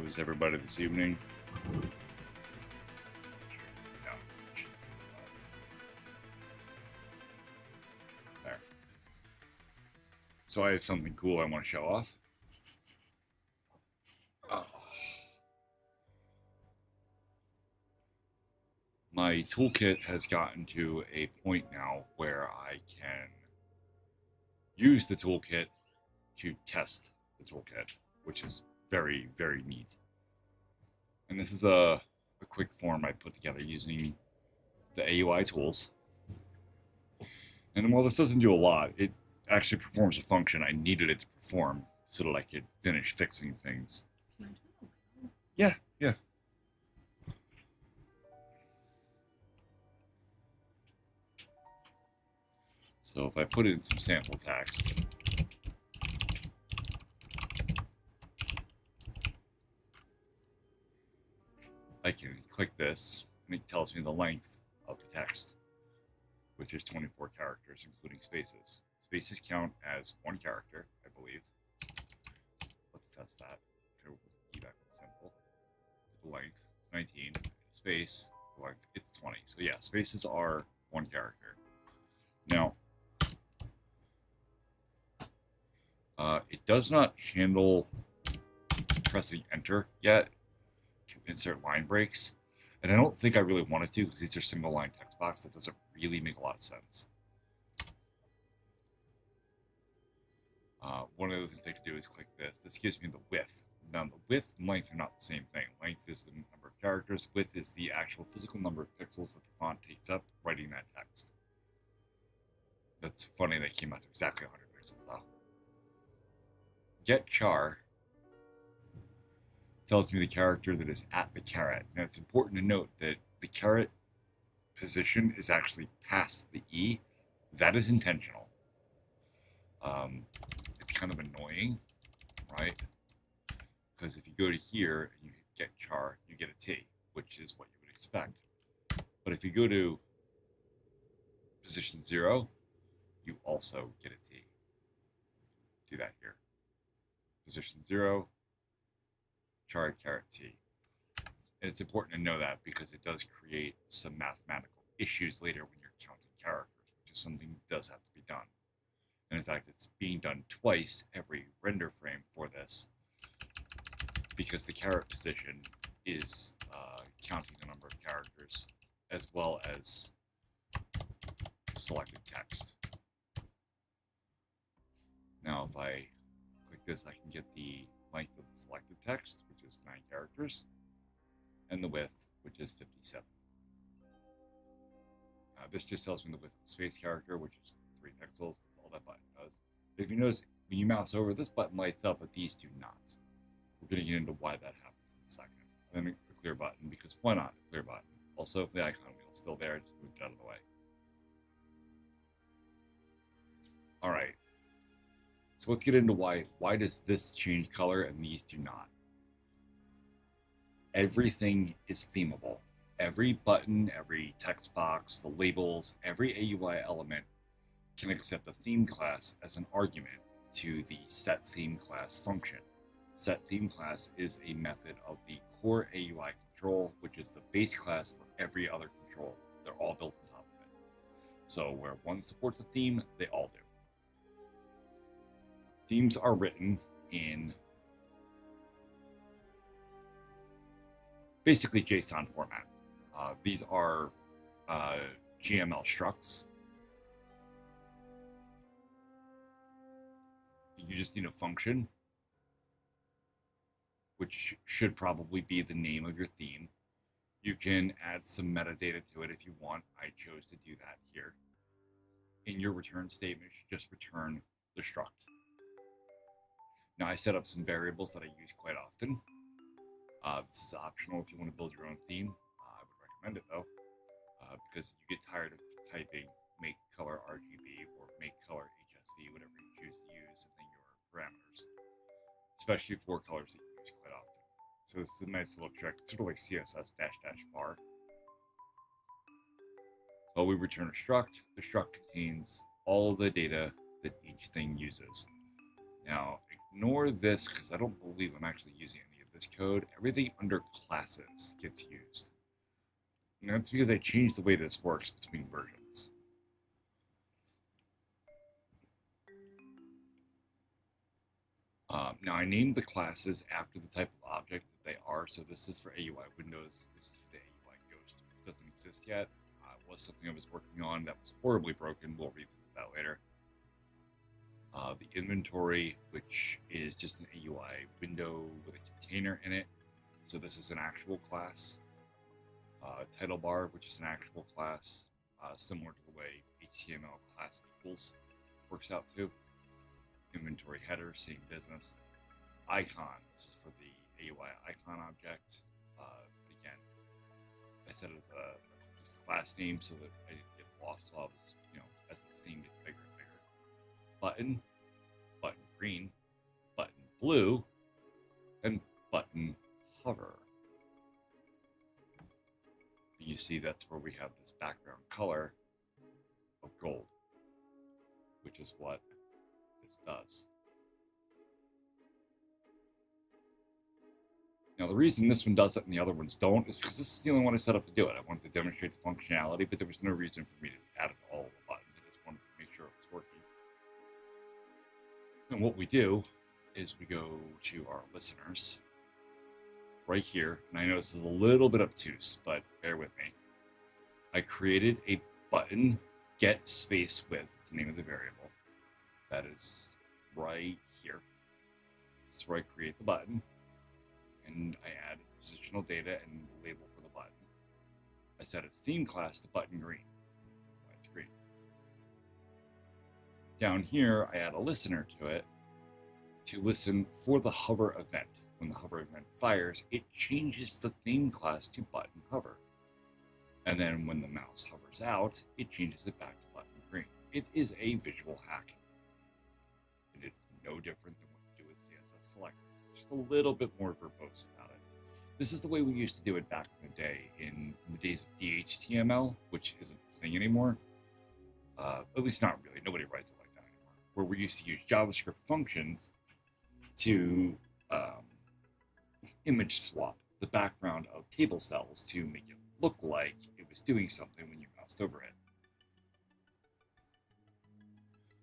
is everybody this evening? There. So I have something cool I want to show off. My toolkit has gotten to a point now where I can use the toolkit to test the toolkit, which is very, very neat. And this is a quick form I put together using the AUI tools. And while this doesn't do a lot, it actually performs a function I needed it to perform so that I could finish fixing things. Yeah. So if I put in some sample text, I can click this and it tells me the length of the text, which is 24 characters, including spaces. Spaces count as one character, I believe. Let's test that. Evac simple. The length is 19. Space, the length, it's 20. So yeah, spaces are one character. Now, it does not handle pressing enter yet to insert line breaks. And I don't think I really wanted to because these are single line text box. That doesn't really make a lot of sense. One of the things I can do is click this. This gives me the width. Now, the width and length are not the same thing. Length is the number of characters. Width is the actual physical number of pixels that the font takes up writing that text. That's funny they came out to exactly 100 pixels, though. Get char tells me the character that is at the caret. Now, it's important to note that the caret position is actually past the E. That is intentional. It's kind of annoying, right? Because if you go to here and you get char, you get a T, which is what you would expect. But if you go to position 0, you also get a T. Do that here. Position 0, char caret T. And it's important to know that because it does create some mathematical issues later when you're counting characters, which is something that does have to be done. And in fact, it's being done twice every render frame for this because the caret position is counting the number of characters as well as selected text. Now, if I click this, I can get the length of the selected text, which is 9 characters, and the width, which is 57. This just tells me the width of the space character, which is 3 pixels. That's all that button does. But if you notice, when you mouse over, this button lights up, but these do not. We're going to get into why that happens in a second. And then a clear button, because why not a clear button? Also, the icon wheel is still there, just moved out of the way. All right. So let's get into why does this change color and these do not. Everything is themable. Every button, every text box, the labels, every AUI element can accept a theme class as an argument to the setThemeClass function. setThemeClass is a method of the core AUI control, which is the base class for every other control. They're all built on top of it. So where one supports a theme, they all do. Themes are written in basically JSON format. These are GML structs. You just need a function, which should probably be the name of your theme. You can add some metadata to it if you want. I chose to do that here. In your return statement, you should just return the struct. Now, I set up some variables that I use quite often. This is optional if you want to build your own theme. I would recommend it, though, because you get tired of typing make color RGB or make color HSV, whatever you choose to use, and then your parameters, especially for colors that you use quite often. So this is a nice little trick, sort of like CSS-var. So we return a struct. The struct contains all of the data that each thing uses. Now, ignore this because I don't believe I'm actually using any of this code, everything under classes gets used. And that's because I changed the way this works between versions. Now I named the classes after the type of object that they are. So this is for AUI Windows. This is for the AUI Ghost. It doesn't exist yet. It was something I was working on that was horribly broken. We'll revisit that later. The inventory, which is just an AUI window with a container in it. So this is an actual class. Title bar, which is an actual class, similar to the way HTML class equals works out too. Inventory header, same business. Icon, this is for the AUI icon object. But again, I set it as just a class name so that I didn't get lost while I was, as this theme gets bigger and bigger. Button, button green, button blue, and button hover. And you see that's where we have this background color of gold, which is what this does. Now, the reason this one does it and the other ones don't is because this is the only one I set up to do it. I wanted to demonstrate the functionality, but there was no reason for me to add it to all of the buttons. I just wanted to make sure it was working. And what we do is we go to our listeners right here. And I know this is a little bit obtuse, but bear with me. I created a button get space width, the name of the variable. That is right here. This is where I create the button. And I add positional data and the label for the button. I set its theme class to button green. It's green. Down here, I add a listener to it to listen for the hover event. When the hover event fires, it changes the theme class to button hover. And then when the mouse hovers out, it changes it back to button green. It is a visual hack. And it's no different than what you do with CSS selectors. Just a little bit more verbose about it. This is the way we used to do it back in the day, in the days of DHTML, which isn't a thing anymore. At least not really. Nobody writes it like that anymore. Where we used to use JavaScript functions to image swap the background of table cells to make it look like it was doing something when you moused over it.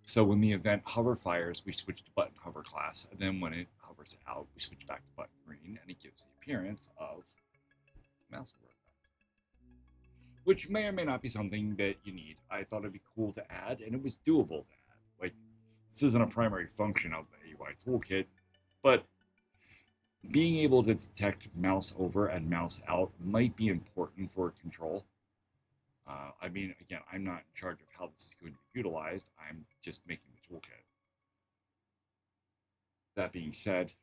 So when the event hover fires, we switch to button hover class, and then when it hovers out, we switch back to button green, and it gives the appearance of mouse hover event, which may or may not be something that you need. I thought it'd be cool to add, and it was doable to add. Like, this isn't a primary function of the AUI toolkit, but being able to detect mouse over and mouse out might be important for control. I mean, again, I'm not in charge of how this is going to be utilized. I'm just making the toolkit. That being said,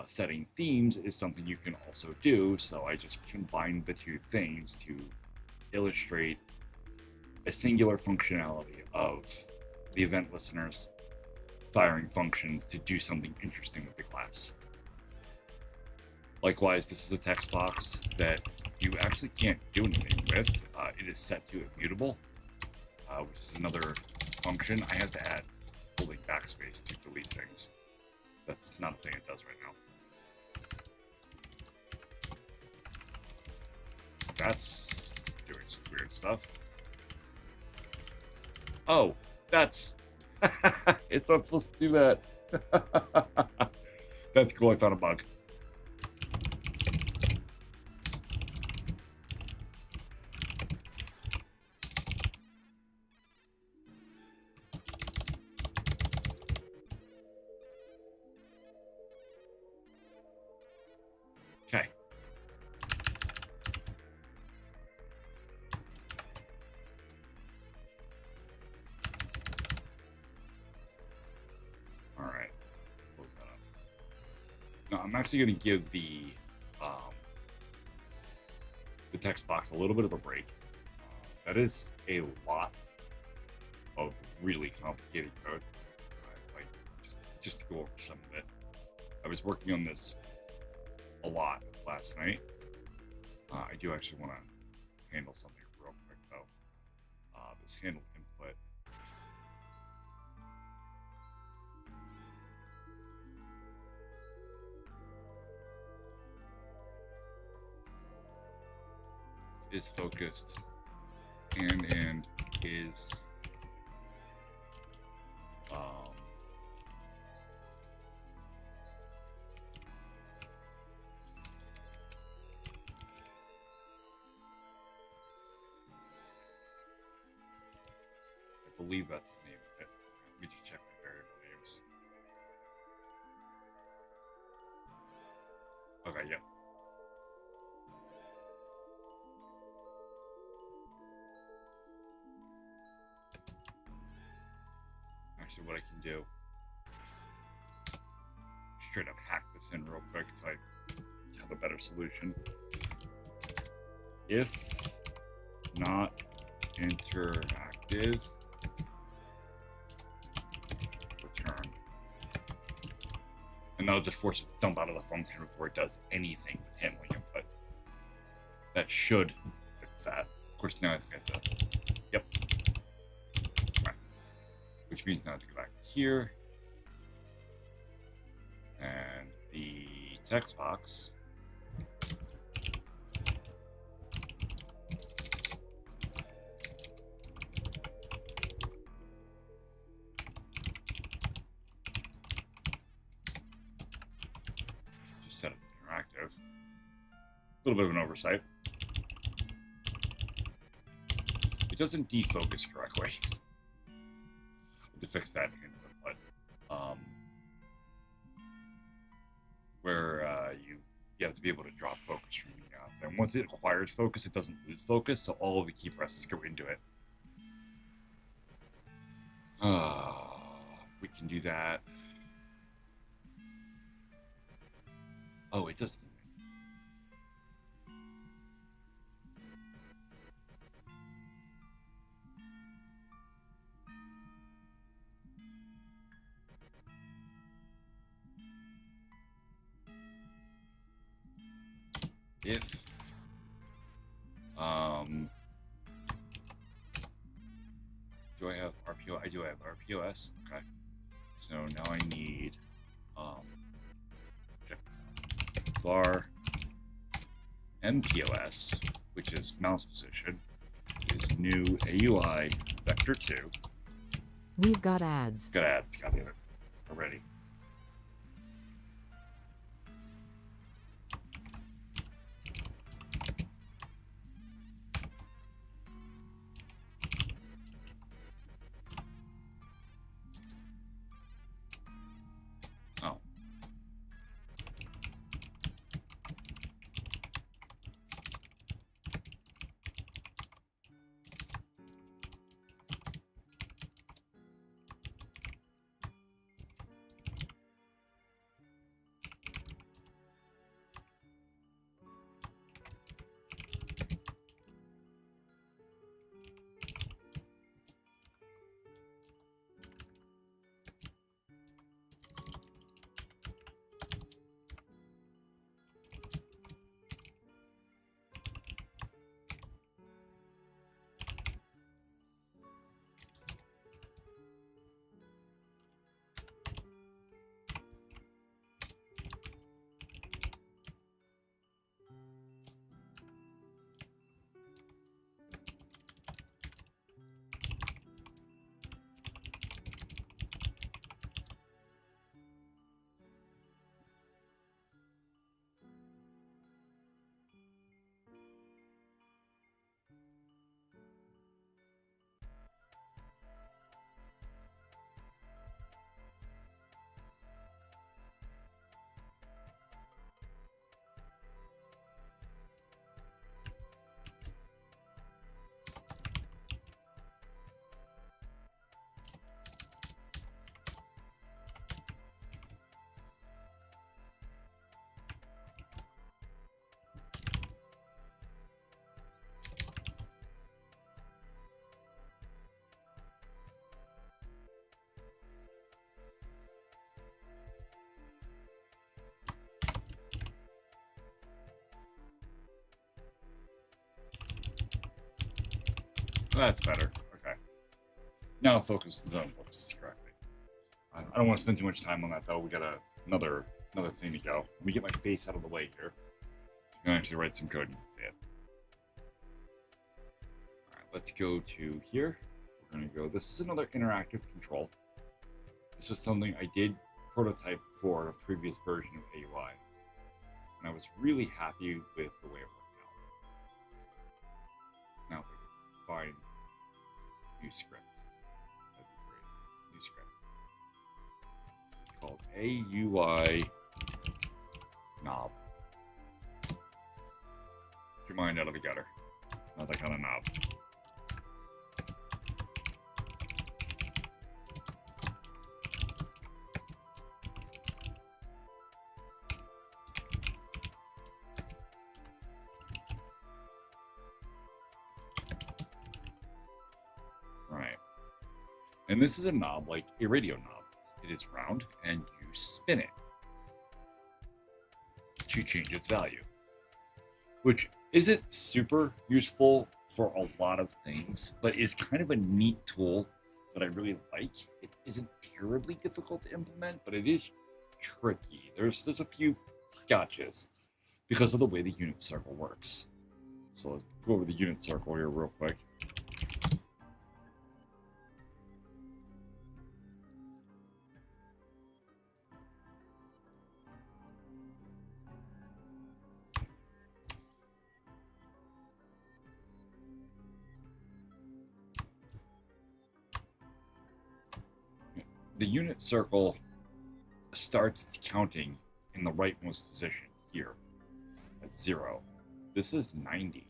setting themes is something you can also do, so I just combined the two things to illustrate a singular functionality of the event listeners firing functions to do something interesting with the class. Likewise, this is a text box that you actually can't do anything with. It is set to immutable, which is another function. I had to add holding backspace to delete things. That's not a thing it does right now. That's doing some weird stuff. Oh, that's... it's not supposed to do that. That's cool, I found a bug. Okay. All right. Close that up. Now I'm actually going to give the text box a little bit of a break. That is a lot of really complicated code. Like just to go over some of it. I was working on this a lot last night. I do actually want to handle something real quick though. This handle input. is focused and is I believe that's the name of it. Let me just check my variable names. Okay, yep. Actually, what I can do, straight up hack this in real quick so I have a better solution. If not interactive, return. And that'll just force it to dump out of the function before it does anything with handling input. That should fix that. Of course, now I think I have to, yep. Right. Which means now I have to go back here. And the text box. Just set it to interactive. A little bit of an oversight. It doesn't defocus correctly. To fix that input. Where you have to be able to drop focus from the thing. Once it acquires focus, it doesn't lose focus, so all of the key presses go into it. We can do that. Oh, it doesn't. If do I have RPO? I do have RPOS. Okay. So now I need check this out. Var MPOS, which is mouse position, is new AUI vector 2. We've got ads. Got ads. Got it already. That's better. Okay. Now focus the zone focuses correctly. I don't want to spend too much time on that though. We got another thing to go. Let me get my face out of the way here. I'm gonna actually write some code and you can see it. let's go to here. We're going to go, this is another interactive control. This is something I did prototype for in a previous version of AUI. And I was really happy with the way it worked out. Now if we can find new script, that'd be great. New script. It's called AUI knob. Get your mind out of the gutter. Not that kind of knob. Right. And this is a knob like a radio knob. It is round and you spin it to change its value, which isn't super useful for a lot of things, but is kind of a neat tool that I really like. It isn't terribly difficult to implement, but it is tricky. There's a few gotchas because of the way the unit circle works. So let's go over the unit circle here real quick. The unit circle starts counting in the rightmost position here at 0. This is 90.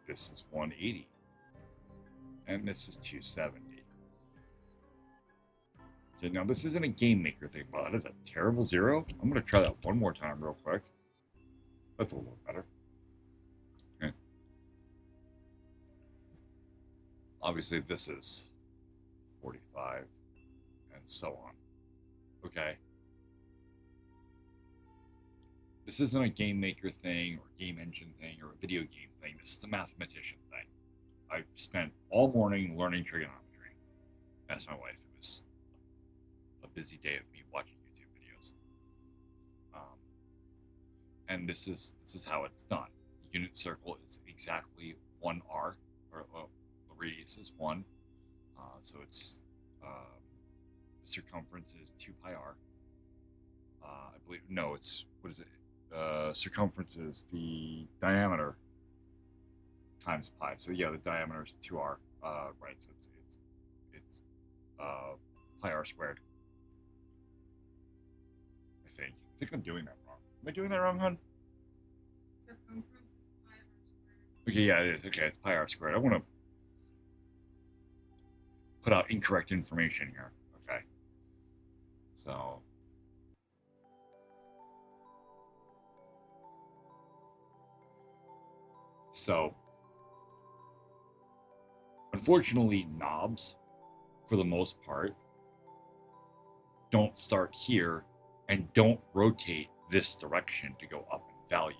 This is 180. And this is 270. Okay, now this isn't a game maker thing, but that is a terrible 0. I'm going to try that one more time real quick. That's a little better. Okay. Obviously, this is 45. And so on. Okay. This isn't a game maker thing or game engine thing or a video game thing. This is a mathematician thing. I've spent all morning learning trigonometry. Ask my wife. It was a busy day of me watching YouTube videos. And this is how it's done. The unit circle is exactly 1 r, or the radius is 1. So it's circumference is 2 pi r. I believe, no, it's, what is it? Circumference is the diameter times pi. So yeah, the diameter is 2r, right? So it's pi r squared. I think I'm doing that wrong. Am I doing that wrong, hon? Circumference is pi r squared. Okay, yeah, it is. Okay, it's pi r squared. I want to put out incorrect information here. Okay. So, unfortunately, knobs, for the most part, don't start here and don't rotate this direction to go up in value.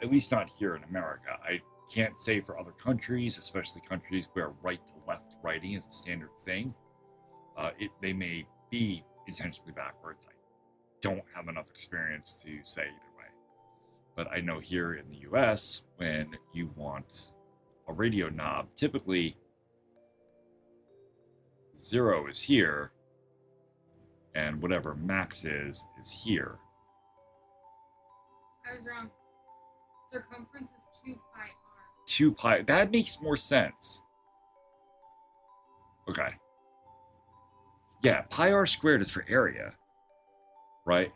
At least not here in America. I can't say for other countries, especially countries where right to left writing is a standard thing. They may be intentionally backwards. I don't have enough experience to say either way. But I know here in the US, when you want a radio knob, typically 0 is here, and whatever max is here. I was wrong. Circumference is 2 pi r. 2 pi, that makes more sense. Okay. Yeah, pi r squared is for area, right?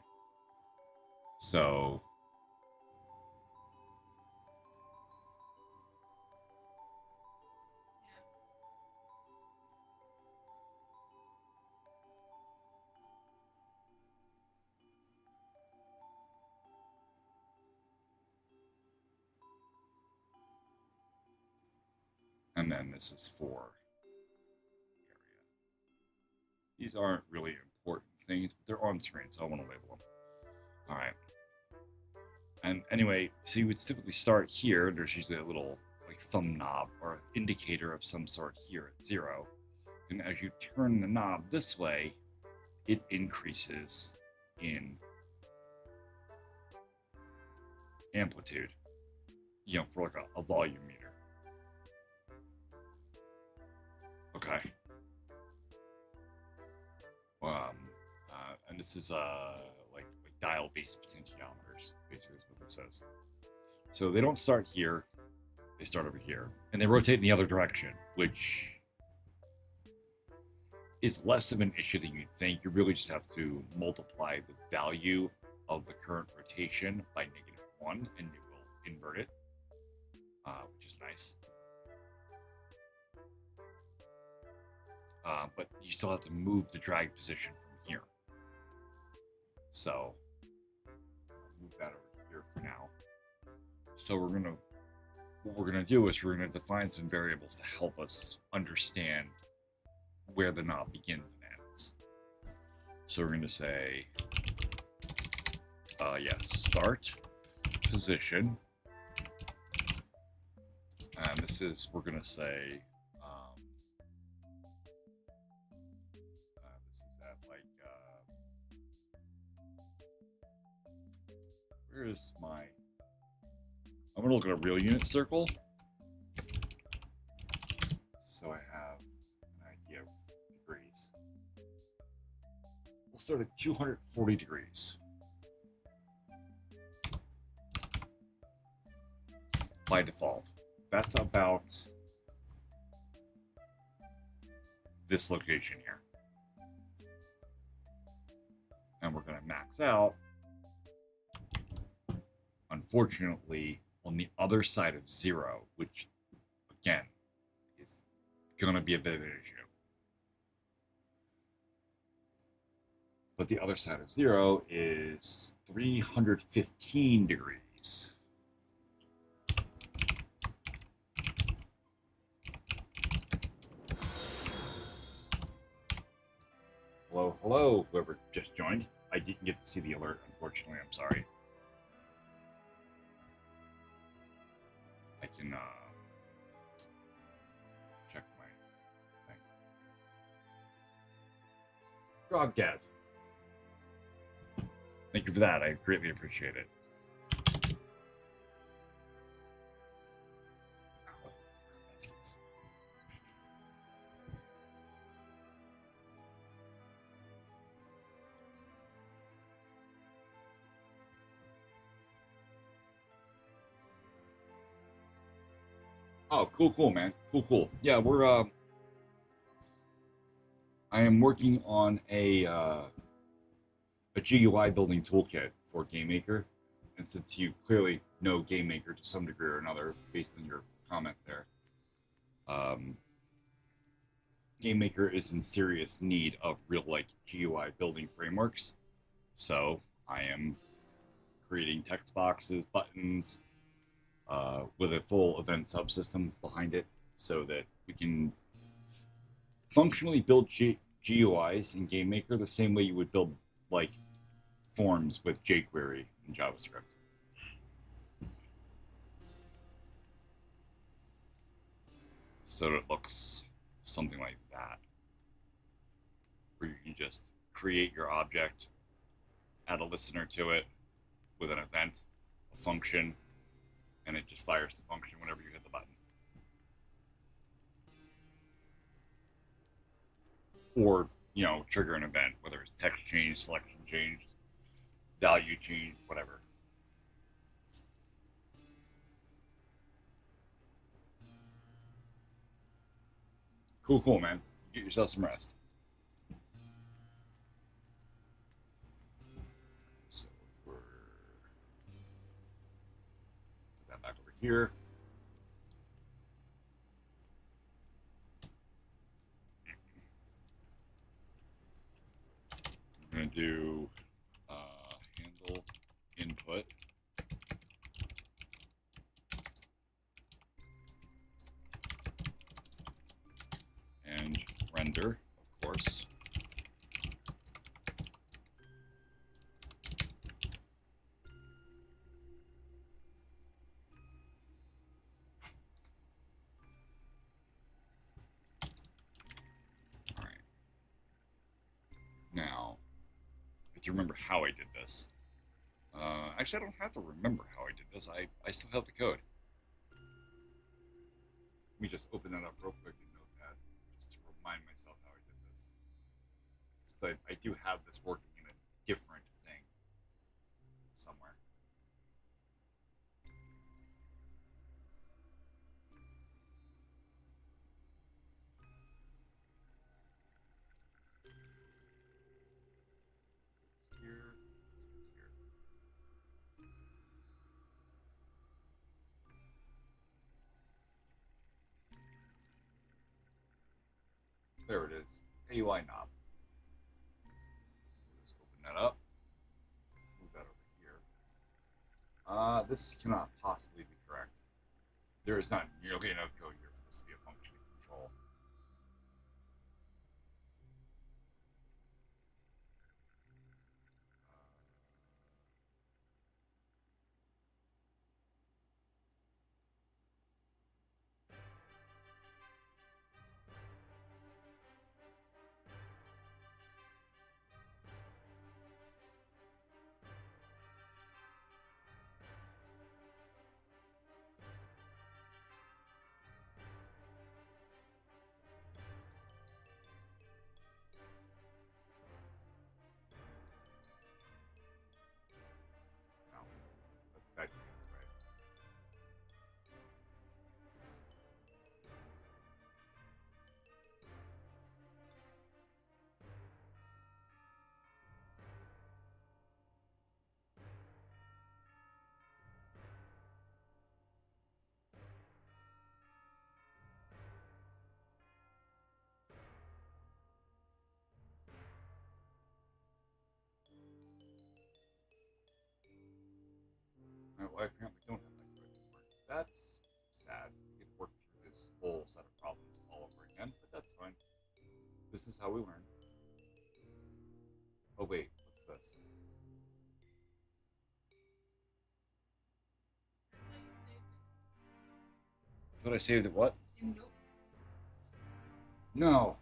So and then this is for area. These aren't really important things, but they're on screen, so I want to label them. All right. And anyway, so you would typically start here. There's usually a little like thumb knob or indicator of some sort here at 0. And as you turn the knob this way, it increases in amplitude, for like a volume meter. Okay. And this is like dial-based potentiometers, basically is what this says. So they don't start here; they start over here, and they rotate in the other direction, which is less of an issue than you'd think. You really just have to multiply the value of the current rotation by -1, and it will invert it, which is nice. But you still have to move the drag position from here. So I'll move that over here for now. So what we're gonna do is we're gonna define some variables to help us understand where the knob begins and ends. So we're gonna say, start position, and this is we're gonna say. This is at like where is my? I'm gonna look at a real unit circle, so I have an idea of degrees. We'll start at 240 degrees. By default, that's about this location here. And we're gonna max out, unfortunately, on the other side of 0, which, again, is gonna be a bit of an issue. But the other side of 0 is 315 degrees. Hello, hello, whoever just joined. I didn't get to see the alert, unfortunately. I'm sorry. I can check my thing. Grog Dev. Thank you for that. I greatly appreciate it. Oh, cool, man. Cool. Yeah, we're I am working on a GUI building toolkit for GameMaker, and since you clearly know GameMaker to some degree or another, based on your comment there, GameMaker is in serious need of real like GUI building frameworks. So I am creating text boxes, buttons, with a full event subsystem behind it, so that we can functionally build GUIs in GameMaker the same way you would build like forms with jQuery and JavaScript. So that it looks something like that, where you can just create your object, add a listener to it with an event, a function, and it just fires the function whenever you hit the button. Or, trigger an event, whether it's text change, selection change, value change, whatever. Cool, man. Get yourself some rest. So we're put that back over here. We're going to do handle input. And render, of course. All right. Now, if you remember how I did this. Actually, I don't have to remember how I did this. I still have the code. Let me just open that up real quick in Notepad, just to remind myself how I did this. So I do have this working in a different thing somewhere. Here, it's here. There it is. AUI knob. Let's open that up. Move that over here. This cannot possibly be correct. There is not nearly enough code here for this to be a functioning control. No, that can't be right. Well, I apparently don't have that code anymore. That's sad. We get to work through this whole set of problems all over again, but that's fine. This is how we learn. Oh wait, what's this? I thought I saved it what? Nope. No.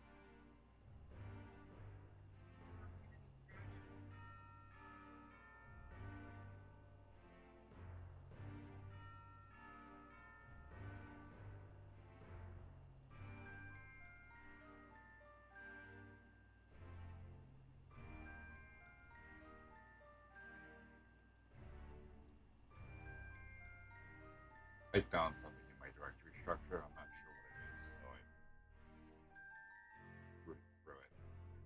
I found something in my directory structure. I'm not sure what it is, so I rooted through it.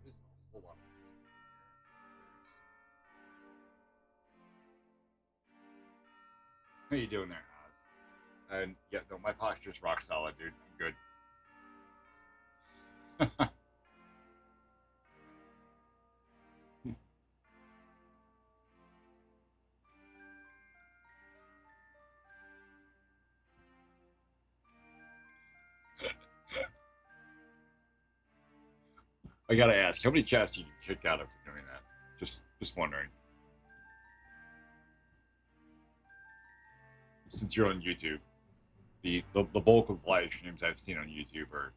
There's a whole lot of here. How you doing there, Oz? And yeah, no, my posture's rock solid, dude. I'm good. I gotta ask, how many chats you get kicked out of for doing that? Just wondering. Since you're on YouTube, the bulk of live streams I've seen on YouTube are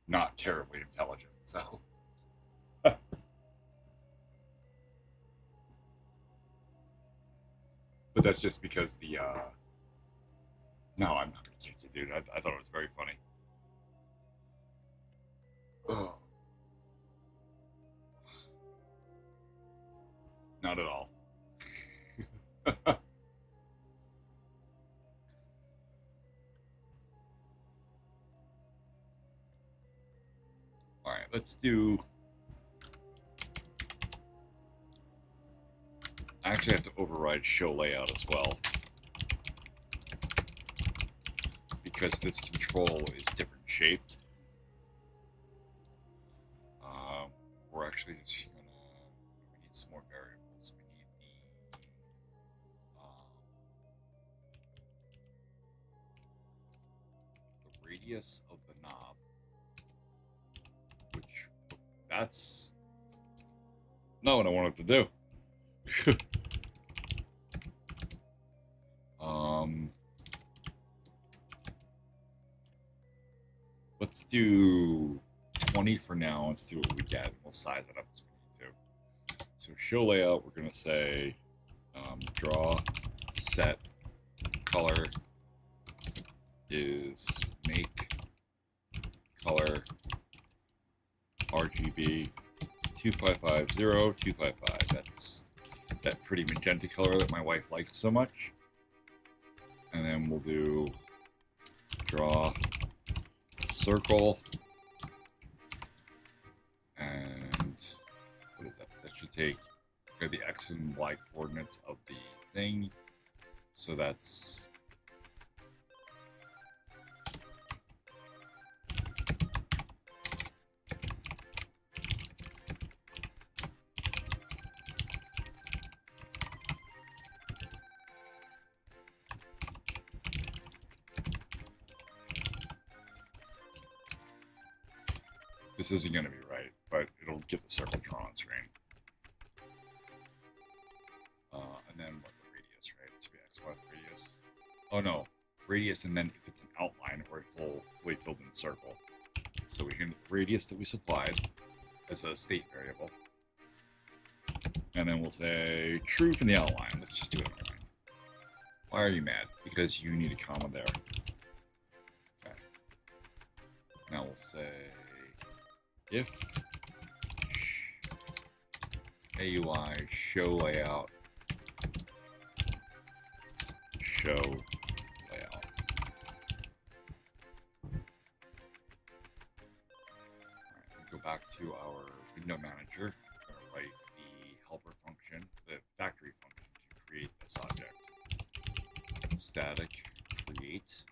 not terribly intelligent, so. But that's just because the no, I'm not gonna kick you, dude. I thought it was very funny. Oh. Not at all. All right, let's do. I actually have to override show layout as well, because this control is different shaped. We're actually just gonna. We need some more variables. We need the radius of the knob, which that's not what I wanted to do. Let's do 20 for now. Let's see what we get, and we'll size it up as we need to. So show layout, we're gonna say draw set color is make color RGB 2550255. That's that pretty magenta color that my wife likes so much. And then we'll do draw circle, and what is that? That should take the X and Y coordinates of the thing. So that's this isn't going to be right, but it'll get the circle drawn on screen. And then what, the radius, right? It should be X, Y, radius. Oh no, radius, and then if it's an outline or a fully filled in circle. So we can the radius that we supplied as a state variable. And then we'll say true from the outline. Let's just do it outline. Why are you mad? Because you need a comma there. Okay. Now we'll say if AUI show layout show layout. Alright, we go back to our window manager. We're going to write the helper function, the factory function to create this object. Static create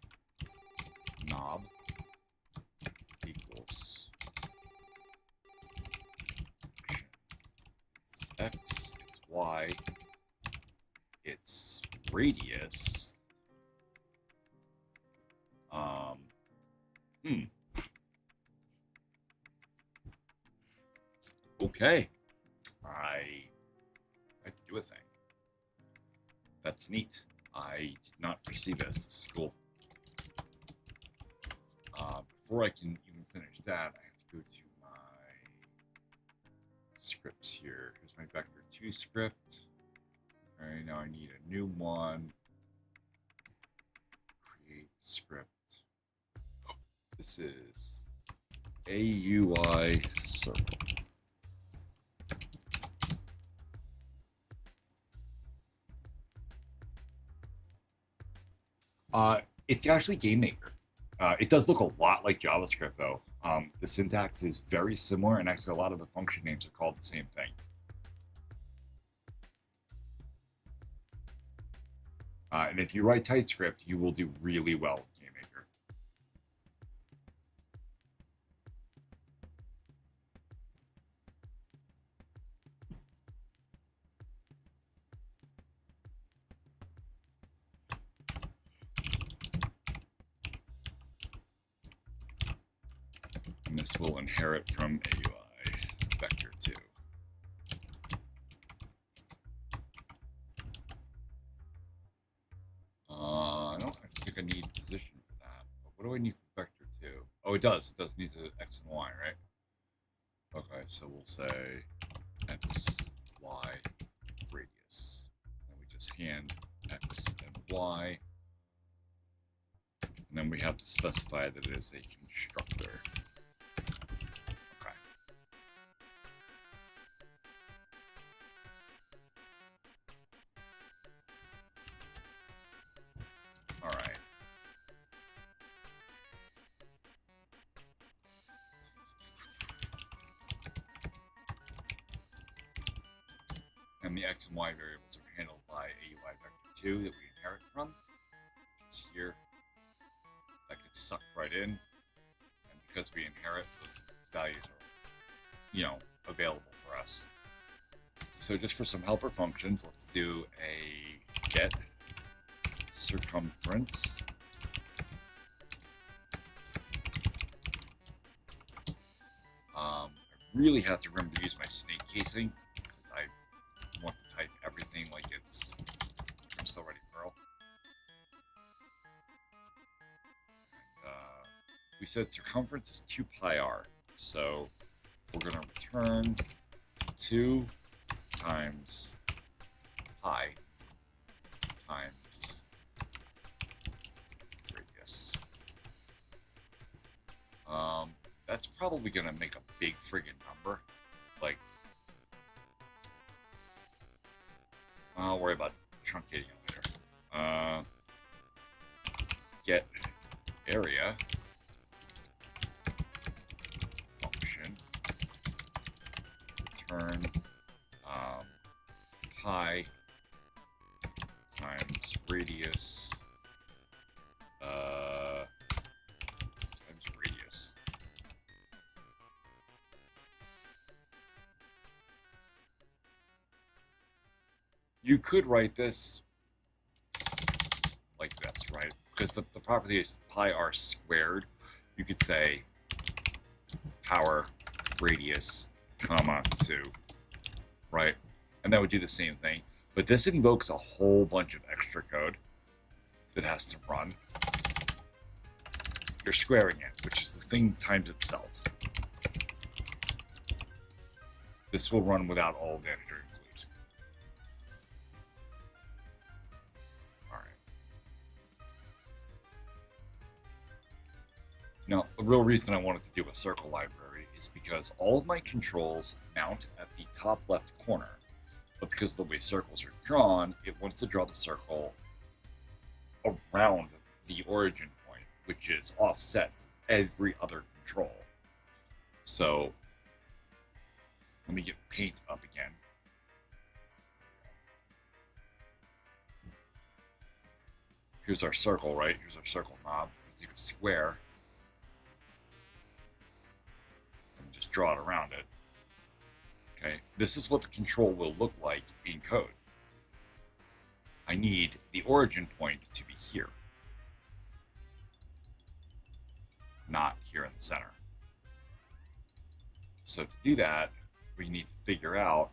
knob equals it's X, it's Y, it's radius. Okay. I have to do a thing. That's neat. I did not foresee this. This is cool. Before I can even finish that, I have to go to my scripts here. Here's my vector2 script. All right, now I need a new one. Create script. Oh, this is AUI circle. It's actually gamemaker. It does look a lot like JavaScript, though. The syntax is very similar, and actually a lot of the function names are called the same thing. And if you write TypeScript, you will do really well with GameMaker. And this will inherit from AUI vector2. I don't think I need position for that. But what do I need for vector2? Oh, it does. It does need to X and Y, right? Okay, so we'll say X, Y, radius. And we just hand X and Y. And then we have to specify that it is a constructor. Okay. All right. And the X and Y variables are handled by AUI vector2 that we inherit from. It's here. That gets sucked right in. And because we inherit, those values are, available for us. So just for some helper functions, let's do a get circumference. I really have to remember to use my snake casing because I want to type everything like it's I'm still writing Perl. And, we said circumference is 2 pi r, so we're going to return 2 times pi times radius. that's probably going to make a big friggin' number. Like, I'll worry about truncating it later. Get area function return pi times radius times radius. You could write this like this, right? Because the property is pi r squared. You could say power radius comma 2, right? And that would do the same thing. But this invokes a whole bunch of extra code that has to run. You're squaring it, which is the thing times itself. This will run without all the extra includes. All right. Now, the real reason I wanted to do a circle library is because all of my controls mount at the top left corner. But because of the way circles are drawn, it wants to draw the circle around the origin point, which is offset from every other control. So let me get paint up again. Here's our circle, right? Here's our circle knob. If we take a square and just draw it around it. Okay, this is what the control will look like in code. I need the origin point to be here, not here in the center. So to do that, we need to figure out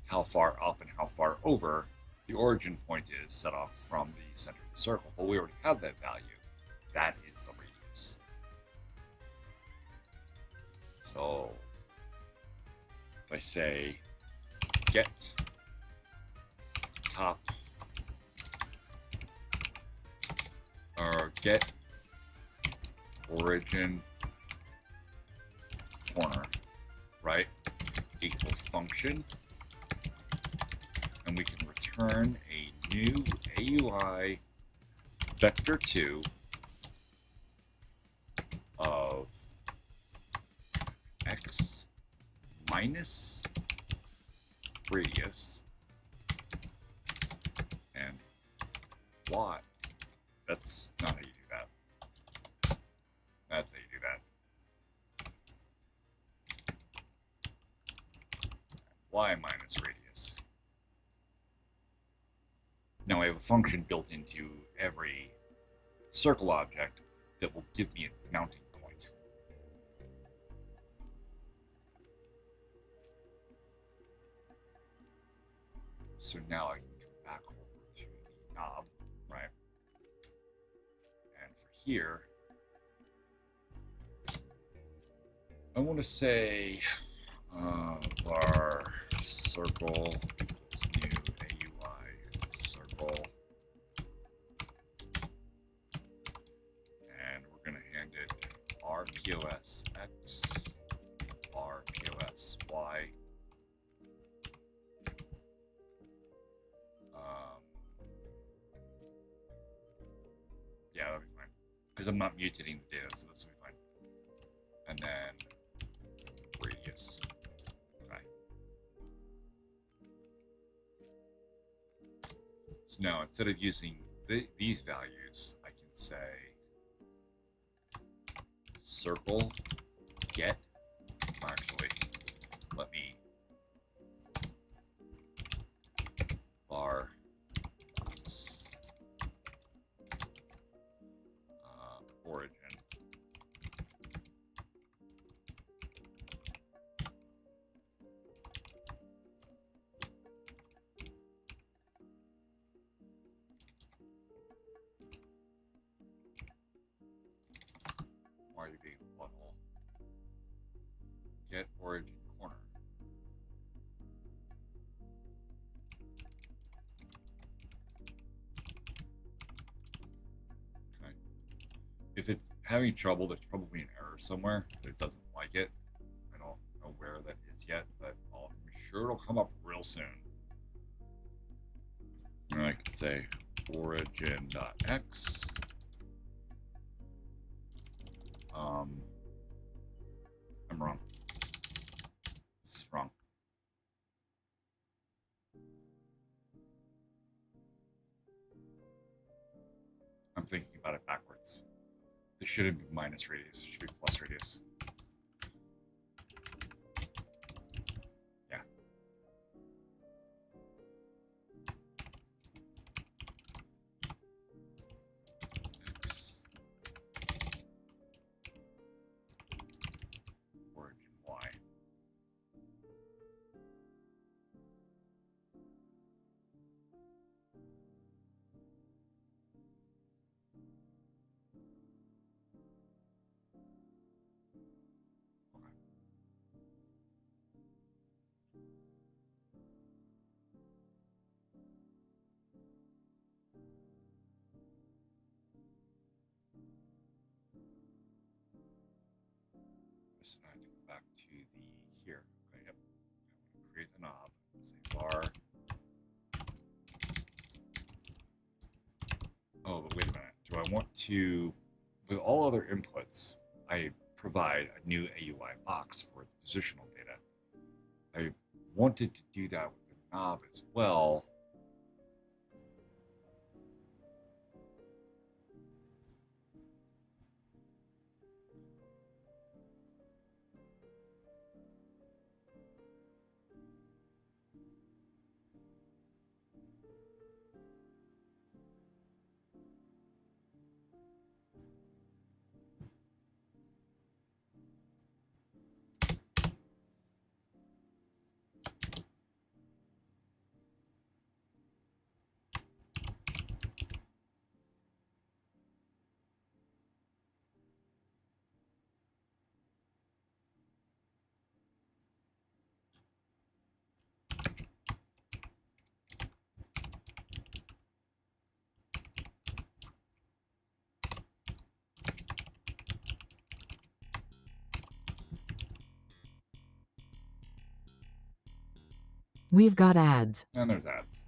how far up and how far over the origin point is set off from the center of the circle. But we already have that value. That is the radius. So if I say get top or get origin corner, right, equals function, and we can return a new AUI vector2 of x minus radius and y. That's not how you do that. That's how you do that. Y minus radius. Now I have a function built into every circle object that will give me its mounting point. So now I can come back over to the knob, right? And for here, I want to say var circle equals new AUI circle, and we're going to hand it rpos x, rpos y. Yeah, that'll be fine. Because I'm not mutating the data, so this will be fine. And then radius. Okay. So now instead of using these values, I can say circle get. Actually, let me var origin. Why are you being a butthole? Get origin corner. Okay. If it's having trouble. There's probably an error somewhere that it doesn't like it. I don't know where that is yet, but I'm sure it'll come up real soon. And I could say origin.x. I'm wrong. This is wrong. I'm thinking about it backwards. This shouldn't be minus radius. It should be plus radius. Yeah. X. Origin Y. So now I have to go back to the here. Okay, yep. I want to create the knob. Say var. Oh, but wait a minute. Do I want to, with all other inputs, I provide a new AUI box for the positional data. I wanted to do that with the knob as well. We've got ads. And there's ads.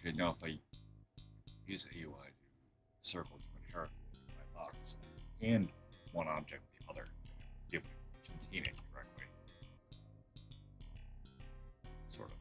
Okay, now if I use AUI to circle to inherit from my box and one object the other, I can be able to contain it correctly. Sort of.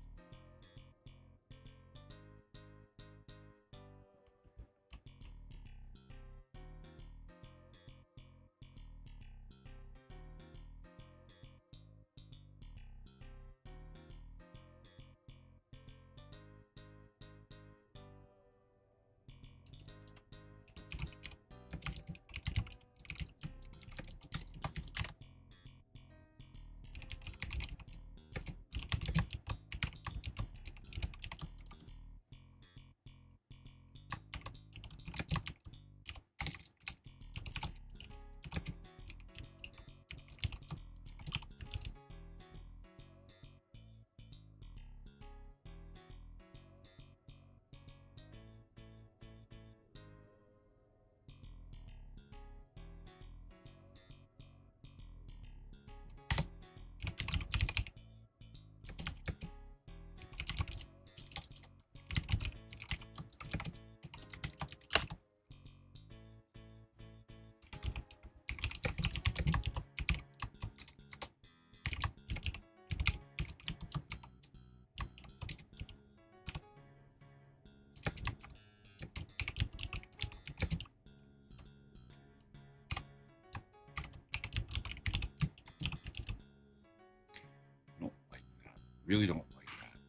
Really don't like that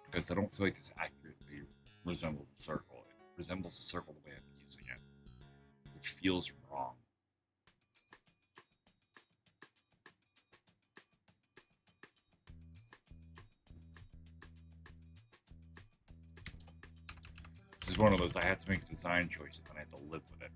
because I don't feel like this accurately resembles a circle. It resembles a circle the way I'm using it, which feels wrong. This is one of those I had to make a design choice and then I had to live with it.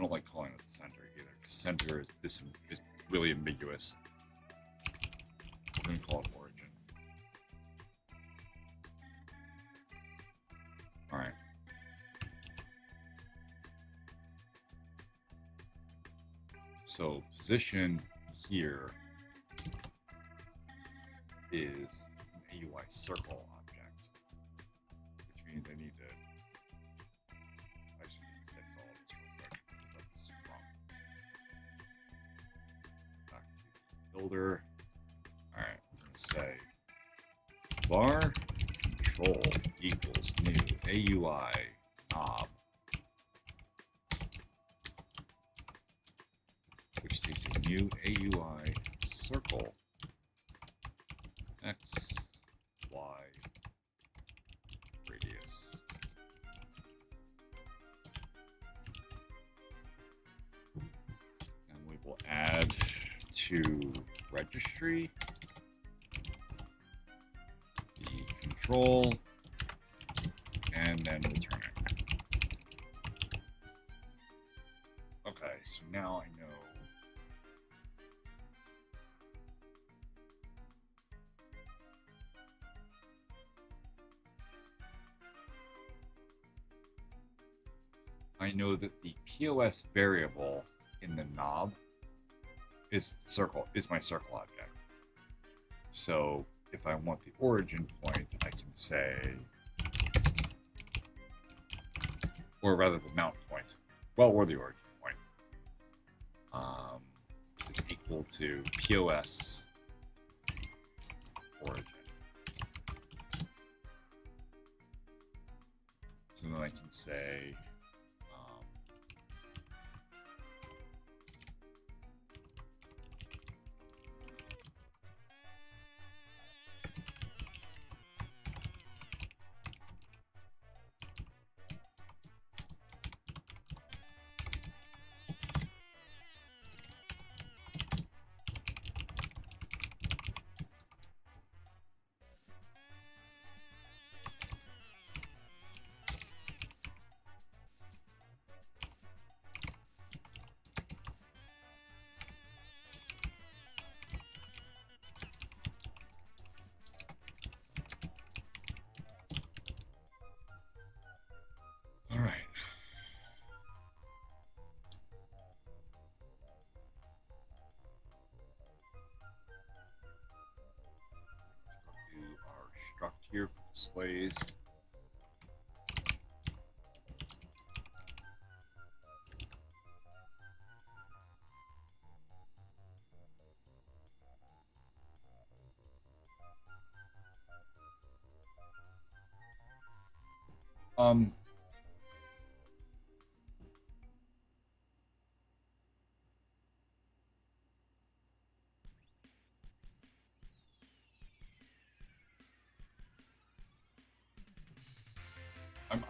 don't like calling it center either, because center is really ambiguous. We're going to call it origin. All right. So position here is an AUI circle object, which means I need to actually need to set all of this real quick because that's wrong. Back to the builder. All right, I'm going to say var control equals new AUI knob, which takes a new AUI circle X, Y, radius. And we will add to registry the control and then return it. Okay, so now I know that the POS variable in the knob is my circle object. So if I want the origin point, I can say, or rather the mount point, or the origin point, is equal to POS origin. So then I can say, all right. Let's go do our struct here for displays.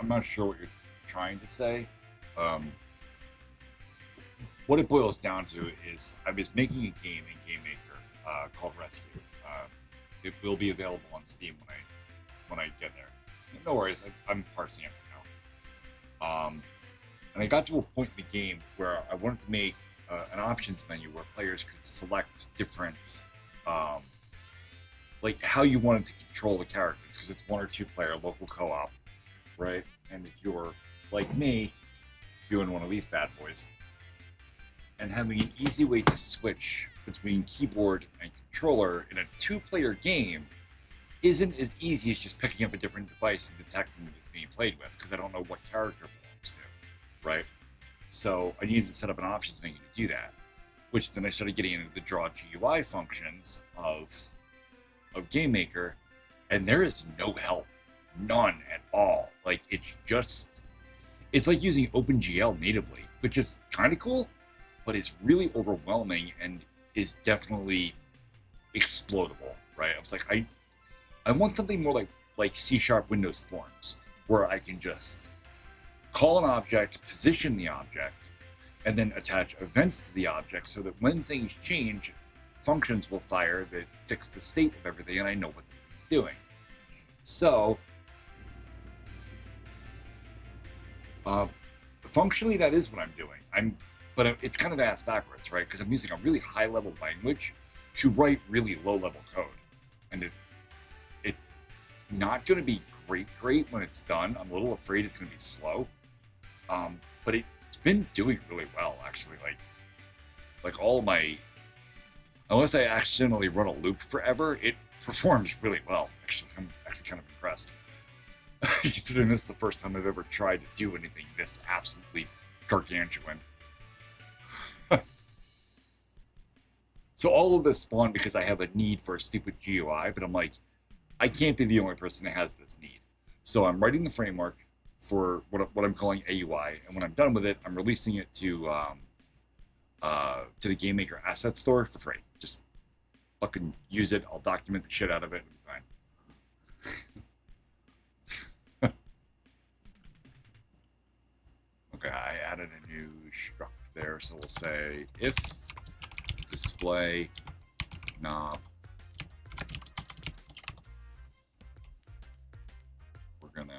I'm not sure what you're trying to say. What it boils down to is I was making a game in GameMaker called Rescue. It will be available on Steam when I get there. No worries, I'm parsing it right now. And I got to a point in the game where I wanted to make an options menu where players could select different, like how you wanted to control the character, because it's 1 or 2 player local co-op, right? And if you're like me, doing one of these bad boys, and having an easy way to switch between keyboard and controller in a 2-player game isn't as easy as just picking up a different device and detecting that it's being played with, because I don't know what character belongs to, right? So I needed to set up an options menu to do that, which then I started getting into the draw GUI functions of GameMaker, and there is no help, none at all. Like, it's like using OpenGL natively, which is kind of cool, but it's really overwhelming and is definitely exploitable, right? I was like, I want something more like C# Windows Forms, where I can just call an object, position the object, and then attach events to the object so that when things change, functions will fire that fix the state of everything, and I know what it's doing. So, functionally that is what I'm doing. But it's kind of ass backwards, right? Because I'm using a really high level language to write really low level code, and it's not going to be great when it's done. I'm a little afraid it's going to be slow, but it's been doing really well actually. Like all of my, unless I accidentally run a loop forever, it performs really well. Actually, I'm actually kind of impressed. Considering this is the first time I've ever tried to do anything this absolutely gargantuan. So all of this spawned because I have a need for a stupid GUI, but I'm like, I can't be the only person that has this need. So I'm writing the framework for what I'm calling AUI, and when I'm done with it, I'm releasing it to the gamemaker asset store for free. Just fucking use it. I'll document the shit out of it. It'll be fine. Okay, I added a new struct there, so we'll say if display knob, we're gonna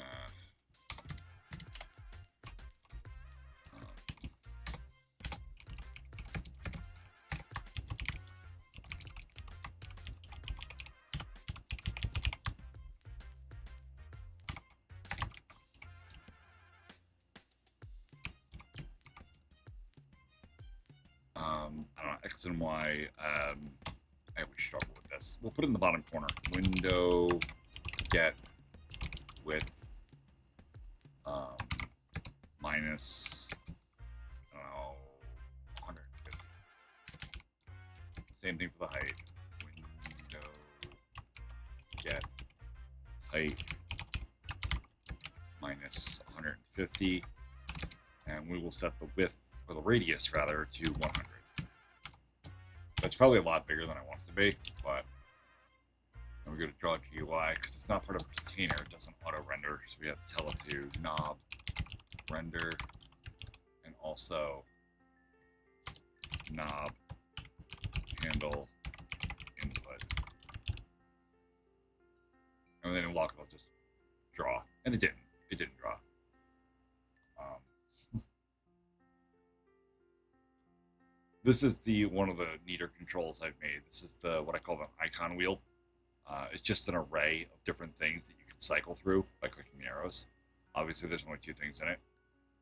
I don't know, X and Y. I always struggle with this. We'll put it in the bottom corner. Window get width minus, I don't know, 150. Same thing for the height. Window get height minus 150, and we will set the width, or the radius rather, to 100. That's probably a lot bigger than I want it to be, but then we're going to draw a GUI because it's not part of a container. It doesn't auto render, so we have to tell it to knob render and also knob handle input. And then in lock, it'll just draw, and it didn't. It didn't draw. This is one of the neater controls I've made. This is what I call the icon wheel. It's just an array of different things that you can cycle through by clicking the arrows. Obviously, there's only 2 things in it,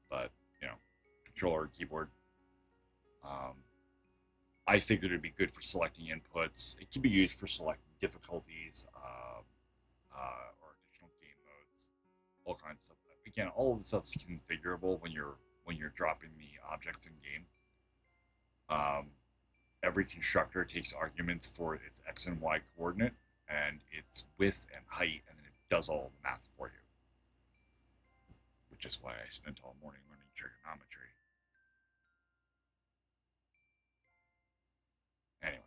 but you know, controller, keyboard. I figured it'd be good for selecting inputs. It can be used for selecting difficulties or additional game modes, all kinds of stuff. Again, all of the stuff is configurable when you're dropping the objects in game. Every constructor takes arguments for its X and Y coordinate and its width and height, and then it does all the math for you. Which is why I spent all morning learning trigonometry. Anyway.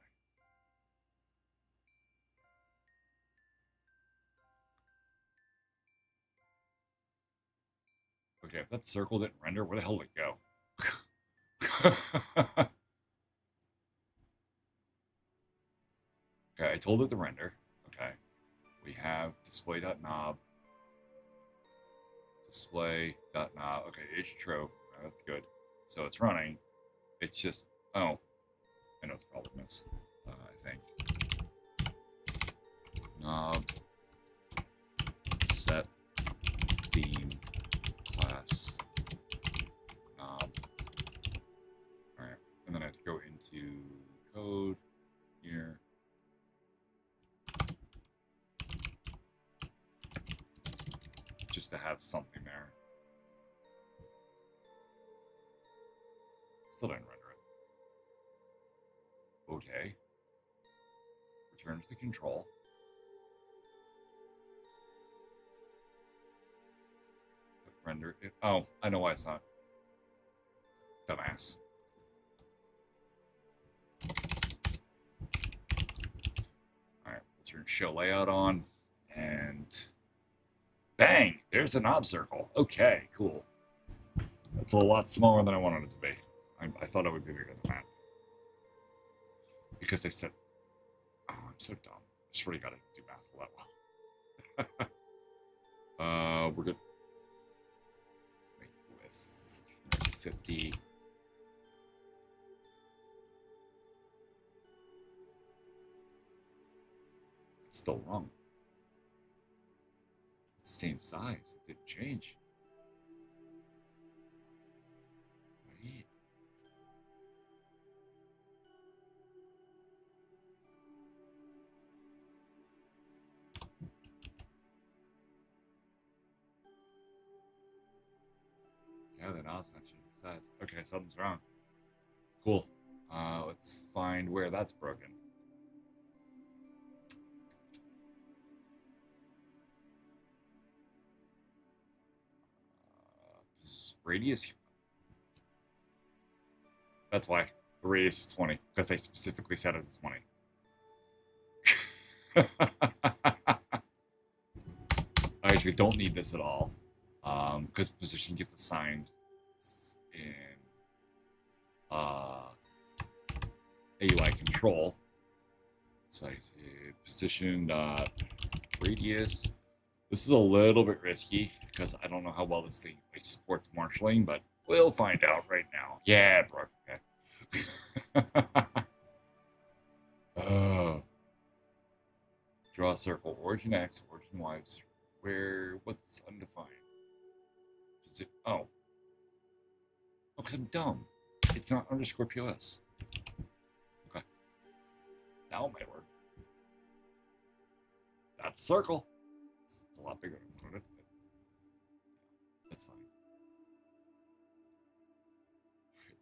Okay, if that circle didn't render, where the hell did it go? Okay, I told it to render. Okay. We have display.knob. Display.knob. Okay, it's true. That's good. So it's running. It's just, oh, I know what the problem is, I think. Knob set theme class knob. Alright, and then I have to go into code here. Just to have something there. Still didn't render it. Okay. Returns the control. Render it. Oh, I know why it's not. Dumbass. Alright, we'll turn show layout on, and bang! There's a knob circle. Okay, cool. That's a lot smaller than I wanted it to be. I thought it would be bigger than that. Because they said, oh, I'm so dumb. I just really gotta do math a lot well. We're good. Make width 50. It's still wrong. It's the same size. It didn't change. Right. Yeah, the knob's not changing size. Okay, something's wrong. Cool. Let's find where that's broken. Radius. That's why the radius is 20, because I specifically set it as 20. I actually don't need this at all, because position gets assigned in AUI control. So I say position radius. This is a little bit risky because I don't know how well this thing supports marshalling, but we'll find out right now. Yeah, it broke. Okay. Draw a circle. Origin X, origin Y. Where? What's undefined? Is it? Oh, because I'm dumb. It's not underscore POS. Okay. Now it might work. That's circle. It's a lot bigger than I wanted it, but that's fine.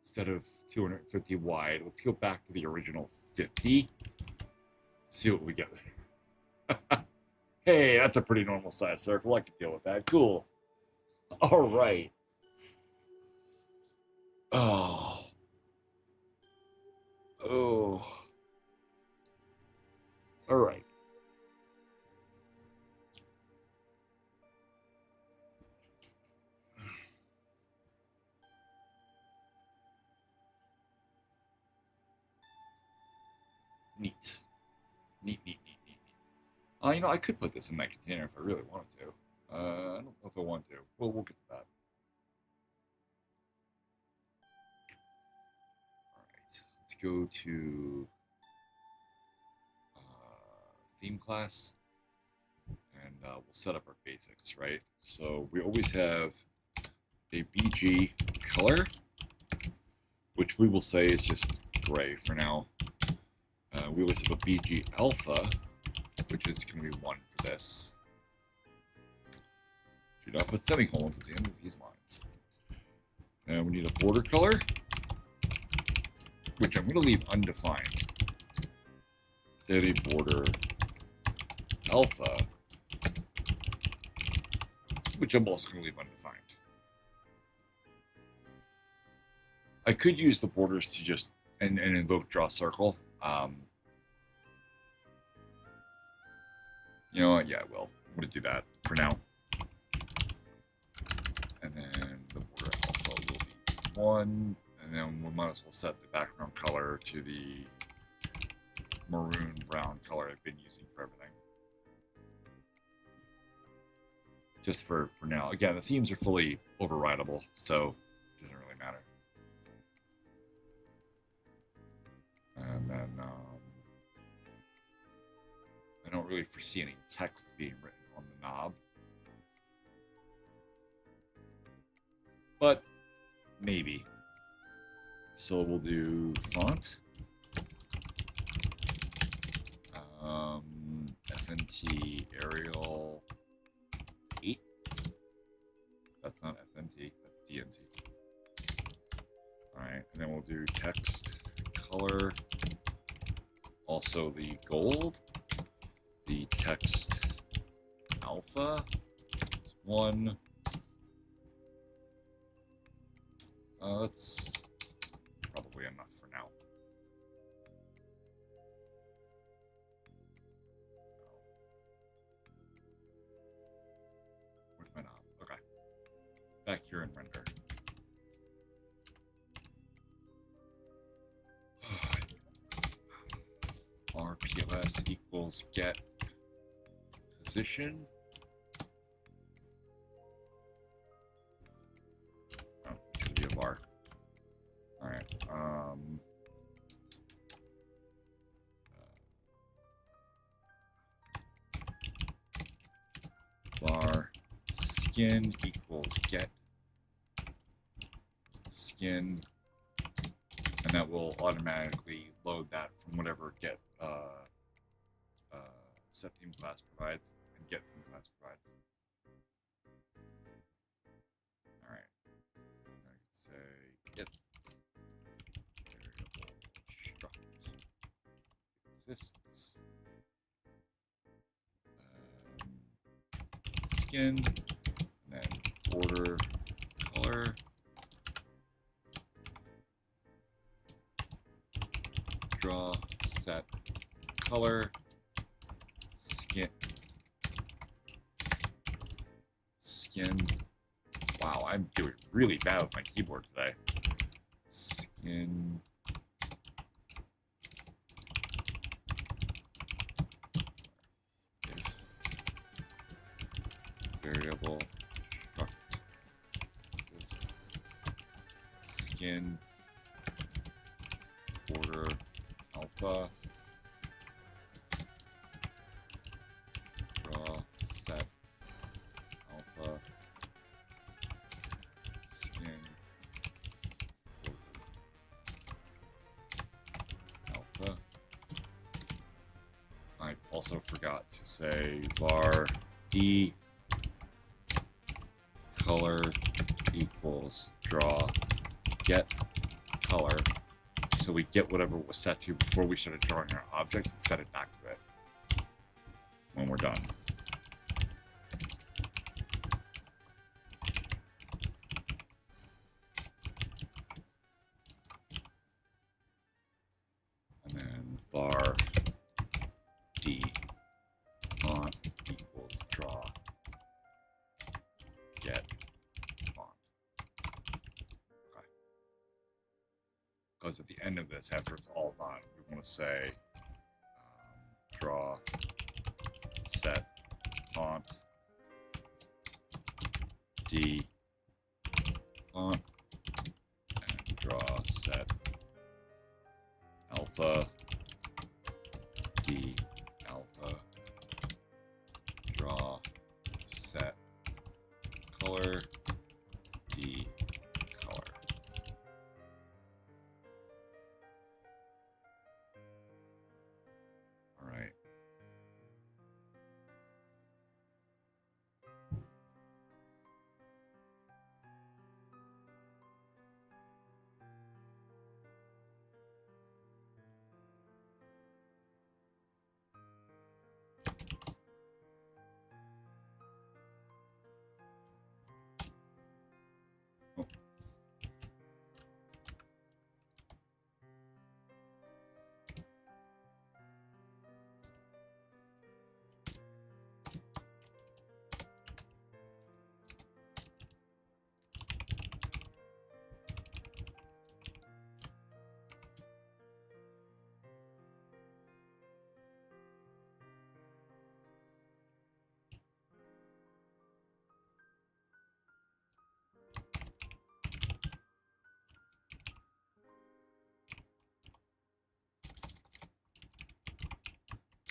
Instead of 250 wide, let's go back to the original 50. See what we get. Hey, that's a pretty normal size circle. I can deal with that. Cool. All right. Oh. Oh. All right. Neat. Neat. You know, I could put this in that container if I really wanted to. I don't know if I want to. We'll get to that. All right. Let's go to theme class, and we'll set up our basics, right? So we always have a BG color, which we will say is just gray for now. We always have a BG alpha, which is going to be 1 for this. Do not put semicolons at the end of these lines. And we need a border color, which I'm going to leave undefined. Then a border alpha, which I'm also going to leave undefined. I could use the borders to just and invoke draw circle. You know what? Yeah, I will. I'm going to do that for now. And then the border alpha will be 1. And then we might as well set the background color to the maroon brown color I've been using for everything. Just for now. Again, the themes are fully overridable, so it doesn't really matter. And then I don't really foresee any text being written on the knob. But maybe. So we'll do font. FNT Arial 8. That's not FNT, that's DNT. Alright, and then we'll do text color. Also the gold. The text alpha is 1. That's probably enough for now. Where's my knob? Okay. Back here in render. RPLS equals get position. Oh, it's gonna be a var. skin equals get skin, and that will automatically load that from whatever get set theme class provides and get theme class provides. All right, I can say if variable struct exists, skin, and then border color, draw set color, skin. Wow, I'm doing really bad with my keyboard today. Skin. If variable struct exists, skin border alpha, draw set alpha, skin border alpha. I also forgot to say var d color equals draw get color, so we get whatever it was set to before we started drawing our object and set it back to it when we're done. And then var d font equals draw get font. Okay. Because at the end of this, after it's all done, we want to say draw set font d font and draw set alpha d alpha, draw set color d color. All right. Oh.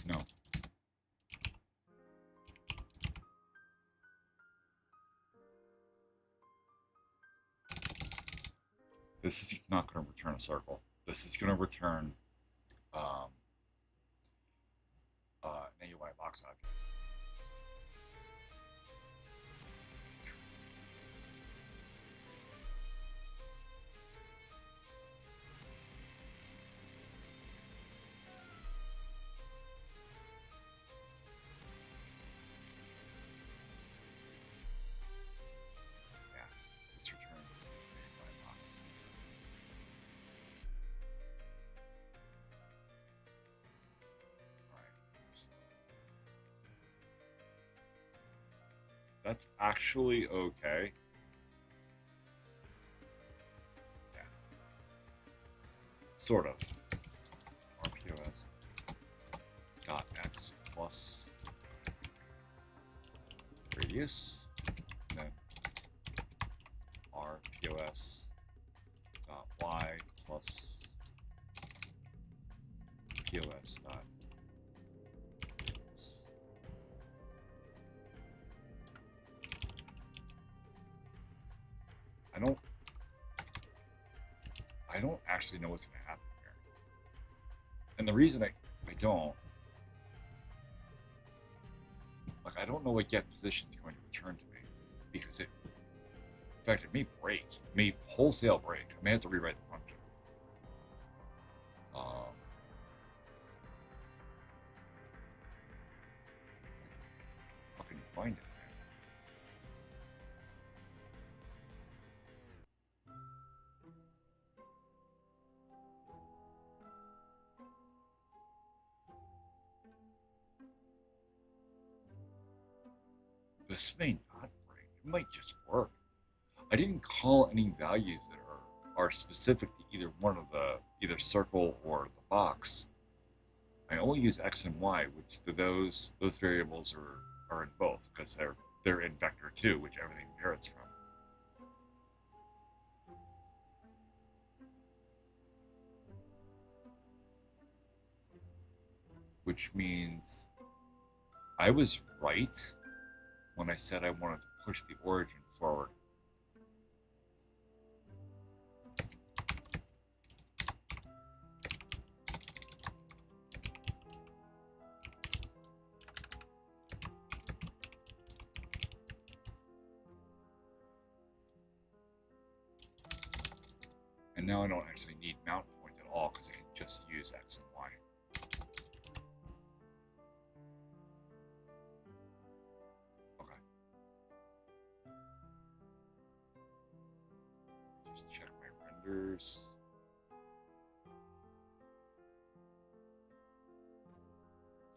No. This is not going to return a circle. This is going to return an AUI box object. Yeah, this returns an AUI box. That's actually okay. Yeah. Sort of. RPOS dot x plus radius, and then RPOS dot y plus POS dot radius. I don't actually know what's going to happen here. And the reason I don't, like, I don't know what get position is going to return to me, because in fact, it may break. It may wholesale break. I may have to rewrite the function. How can you find it? This may not break. It might just work. I didn't call any values that are specific to either one of the either circle or the box. I only use x and y, which those variables are in both because they're in vector 2, which everything inherits from. Which means I was right when I said I wanted to push the origin forward. And now I don't actually need mount point at all because I can just use x and y. Okay. Just check my renders.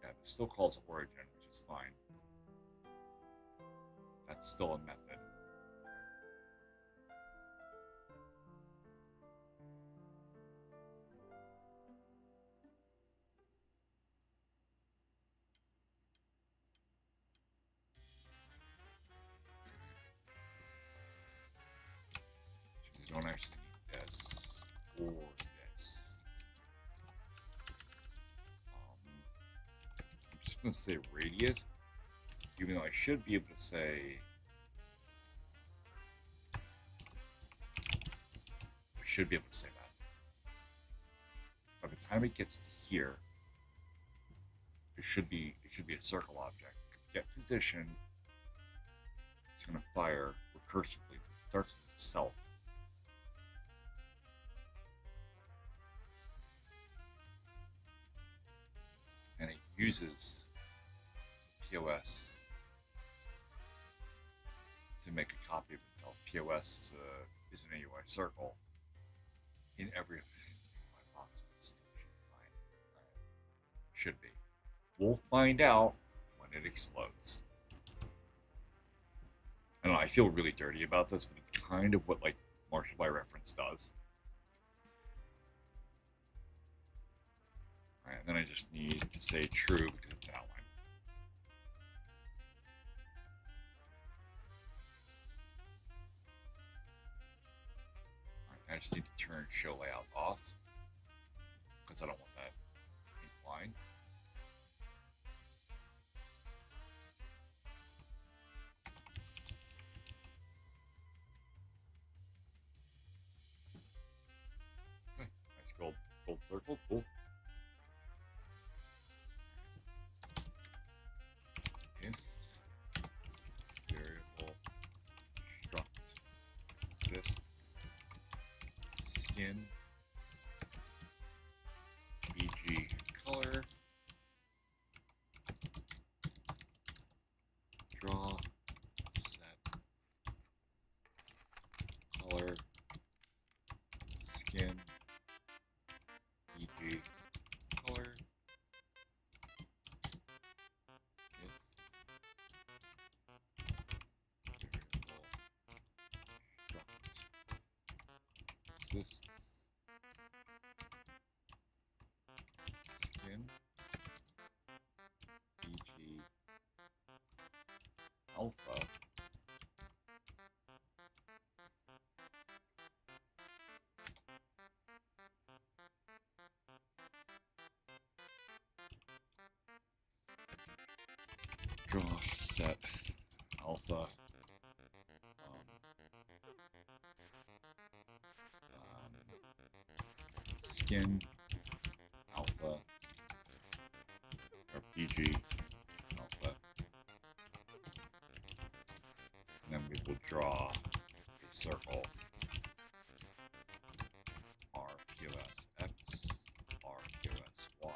Yeah, this still calls origin, which is fine. That's still a method. You don't actually need this or this. I'm just going to say radius, even though I should be able to say. I should be able to say that. By the time it gets to here, it should be a circle object. Get position. It's going to fire recursively. It starts with itself. And it uses POS to make a copy of itself. POS is an AUI circle in every other thing in my box, but still should be fine. Should be. We'll find out when it explodes. I don't know, I feel really dirty about this, but it's kind of what like Marshall by reference does. Alright, and then I just need to say true because it's an outline. Alright, I just need to turn show layout off because I don't want that pink line. Okay, nice gold circle, cool. If variable struct exists, skin, e.g. color, draw, set, color, skin, e.g. color, exists, skin, e.g. alpha, draw, set, alpha, skin alpha or PG alpha, and then we will draw a circle RQS X, RQS Y,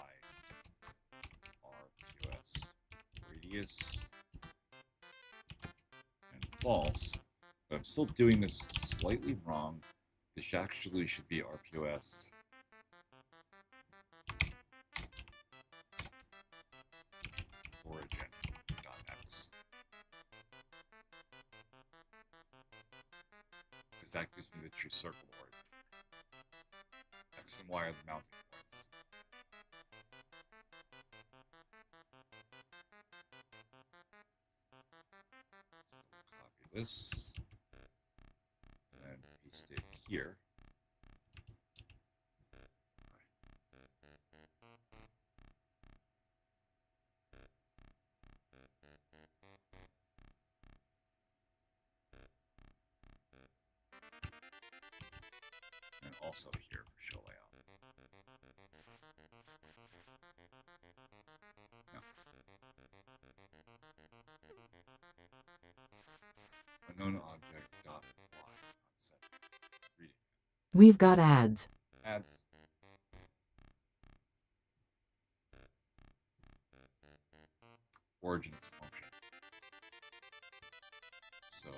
RQS radius, and false. But I'm still doing this slightly wrong. This actually should be RQS origin.x, because that gives me the true circle origin. X and Y are the mounting points. So we'll copy this and then paste it here. And also here for show layout. No. Unknown object dot y on set. Reading. We've got ads. Ads. Origin is a function. So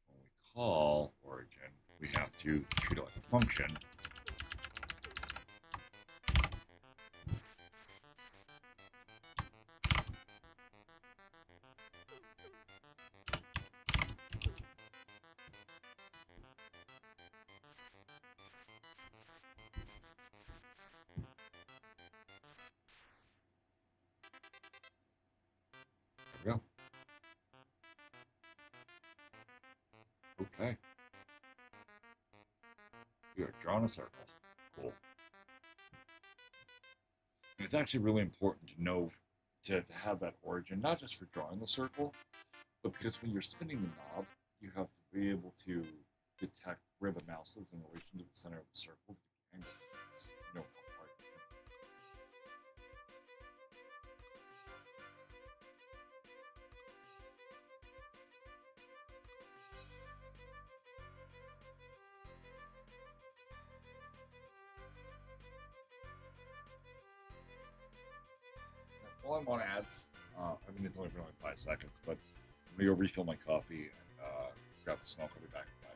when we call origin, we have to treat it like a function. There we go. Okay. We are drawing a circle. Cool. And it's actually really important to know to have that origin, not just for drawing the circle, but because when you're spinning the knob, you have to be able to detect where the mouse is in relation to the center of the circle to get the angle of this, to know how far you're going. While I'm on ads, I mean, it's only for like 5 seconds, but I'm going to go refill my coffee and grab the smoke. I'll be back in 5.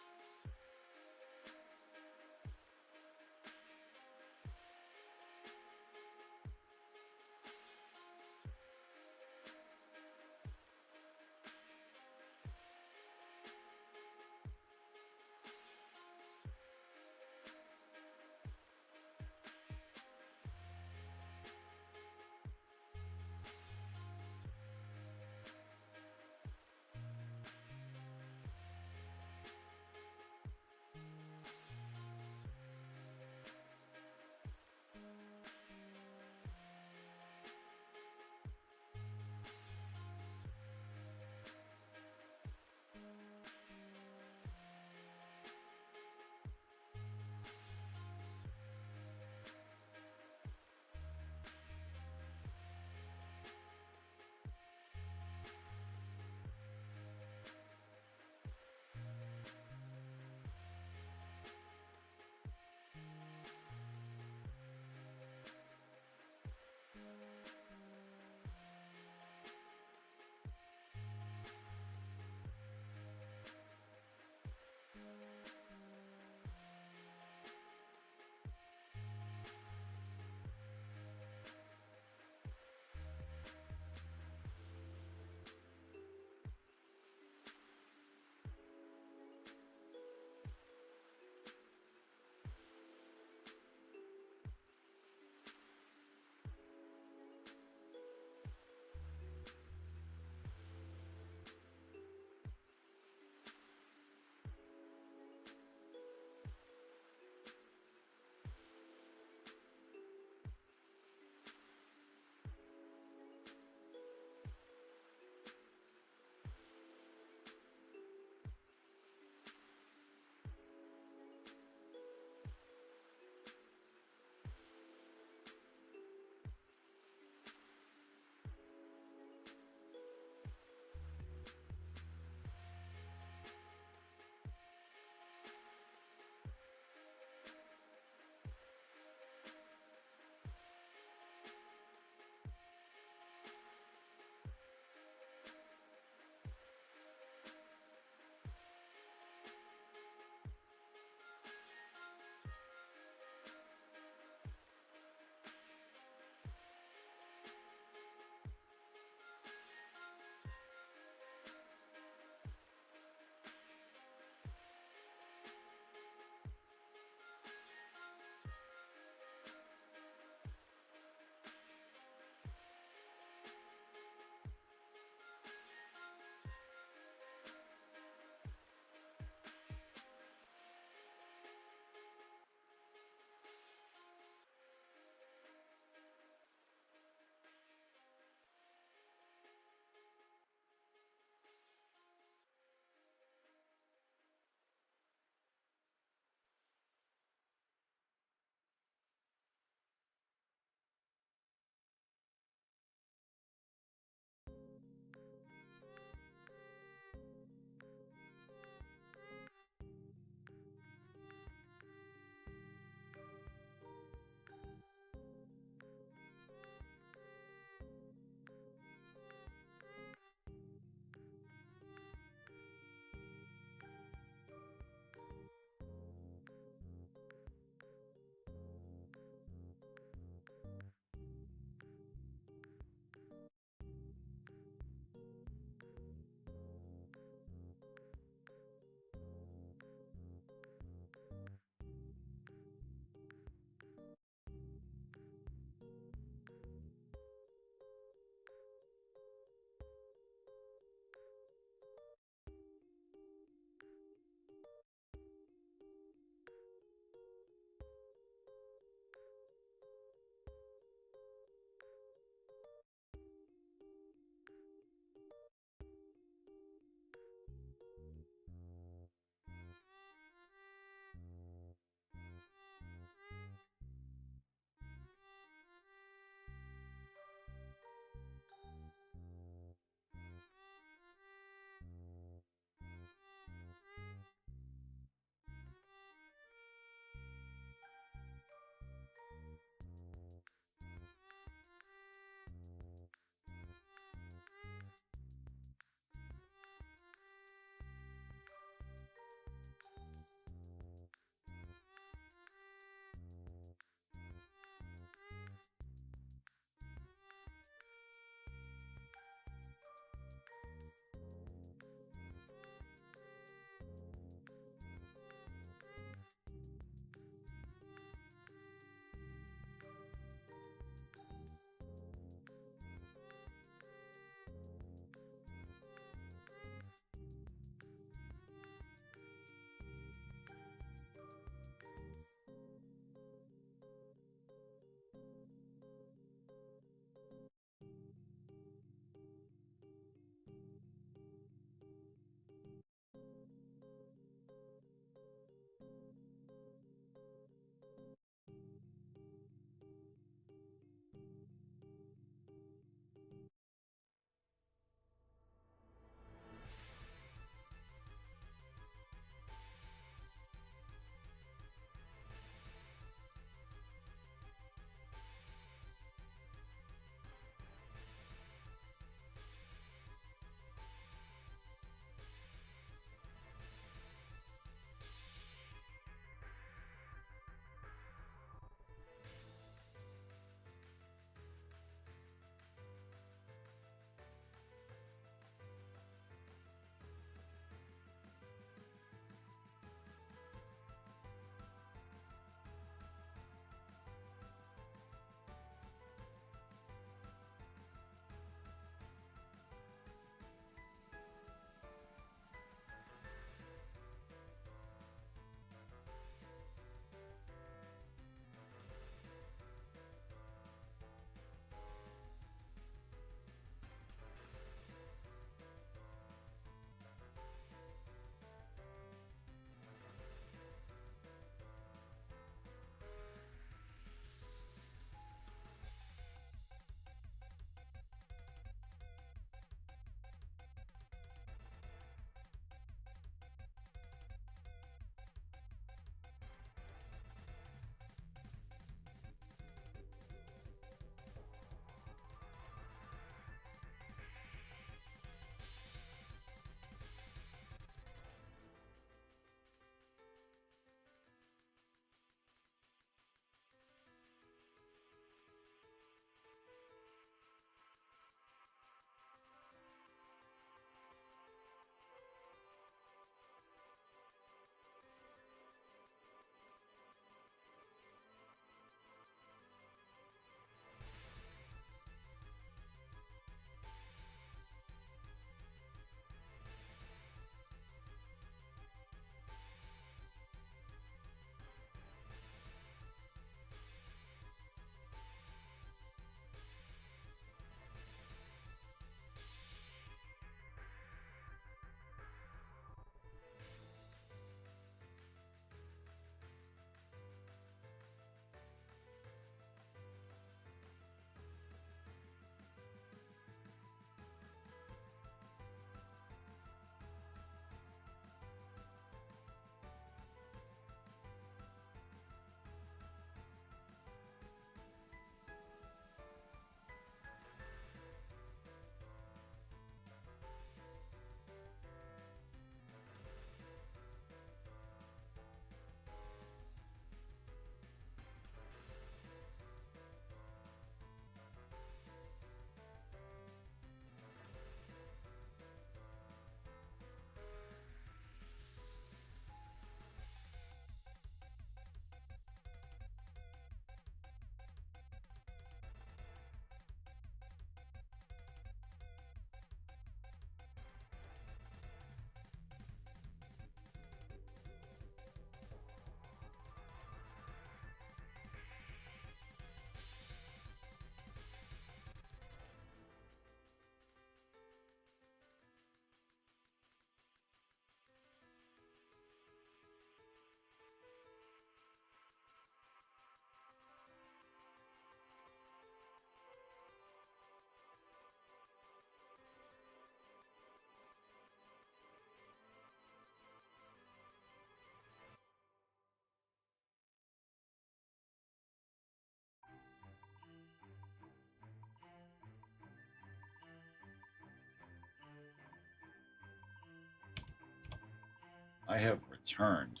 I have returned.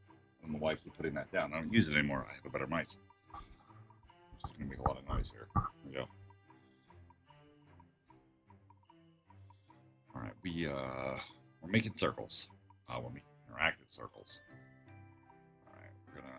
I don't know why I keep putting that down. I don't use it anymore. I have a better mic. It's just going to make a lot of noise here. There we go. All right, we're making circles. We're making interactive circles. All right, we're gonna.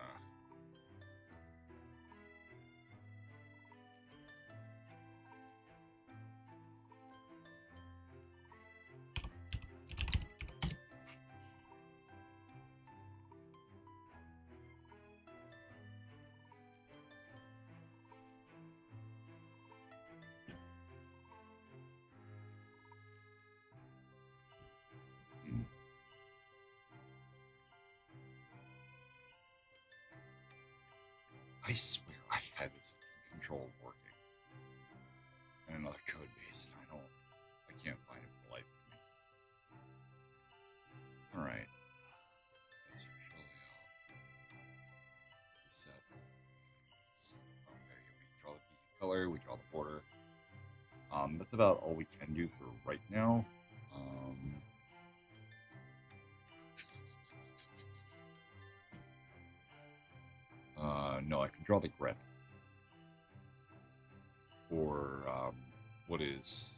I swear I had this control working in another code base. I can't find it for the life of me. All right. That's for sure reset. Okay, we draw the color, we draw the border. That's about all we can do for right now. No, I can draw the grip. Or what is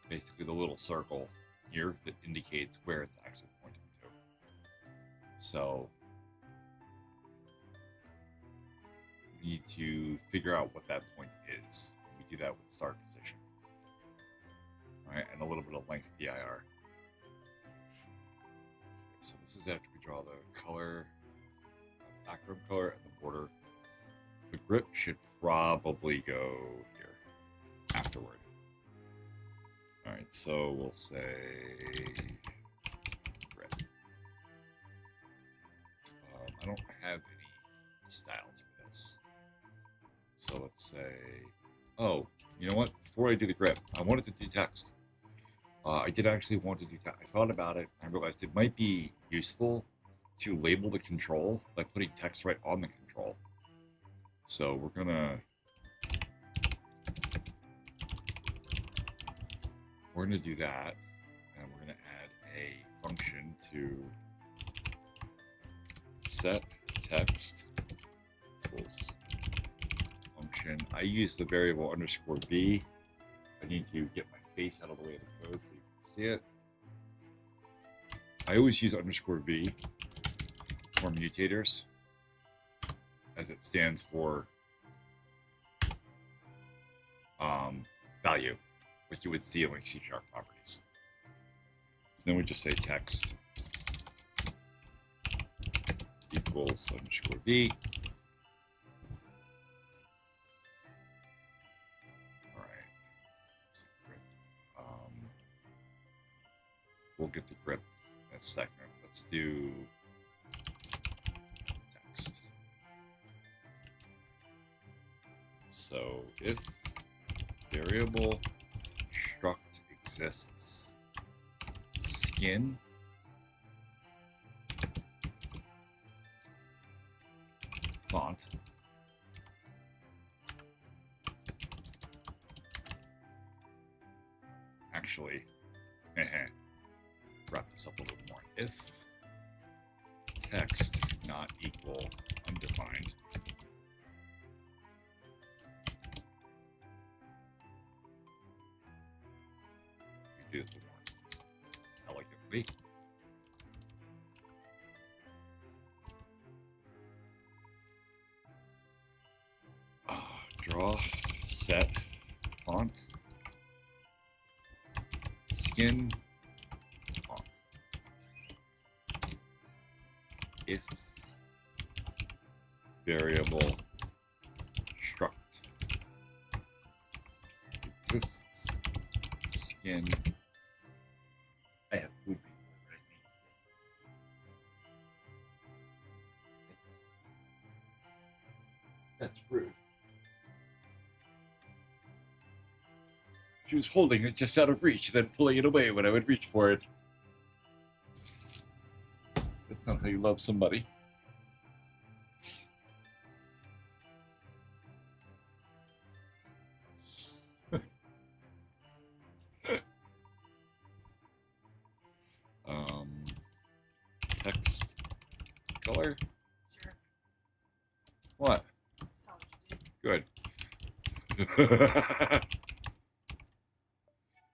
basically the little circle here that indicates where it's actually pointing to. So we need to figure out what that point is. We do that with start position. All right, and a little bit of length dir. So this is after we draw the color, the background color, and the border. The grip should probably go here afterward. All right, so we'll say grip. I don't have any styles for this. So let's say, oh, you know what? Before I do the grip, I wanted to do text. I did actually want to do text. I thought about it. I realized it might be useful to label the control by putting text right on the control. So we're gonna do that, and we're gonna add a function to set text equals function. I use the variable underscore v. I need to get my face out of the way of the code so you can see it. I always use underscore v for mutators, as it stands for value, what you would see in like C# properties. Then we just say text equals underscore v. All right. We'll get the grip in a second. Let's do text. So if variable struct exists, skin font actually wrap this up a little more. If text not equal undefined, do this a bit more elegantly. Draw set font skin font. If variable struct exists, skin. I have food people, but I think that's rude. She was holding it just out of reach, then pulling it away when I would reach for it. That's not how you love somebody. text color. Sure. What? Saw what you did. Good.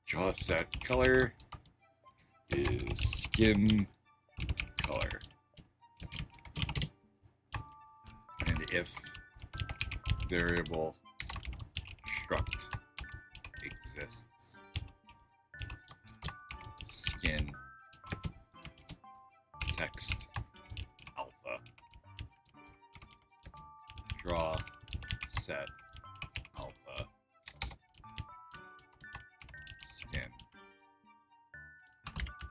Draw set color is skin color. And if variable struct exists, skin text alpha, draw set alpha skin.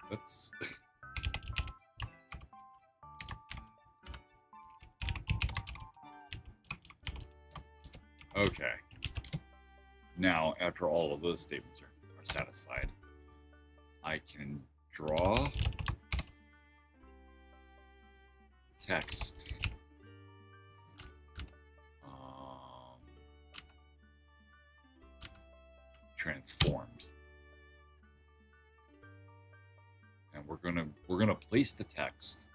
Let's okay. Now, after all of those statements are satisfied, I can draw text transformed, and we're gonna place the text.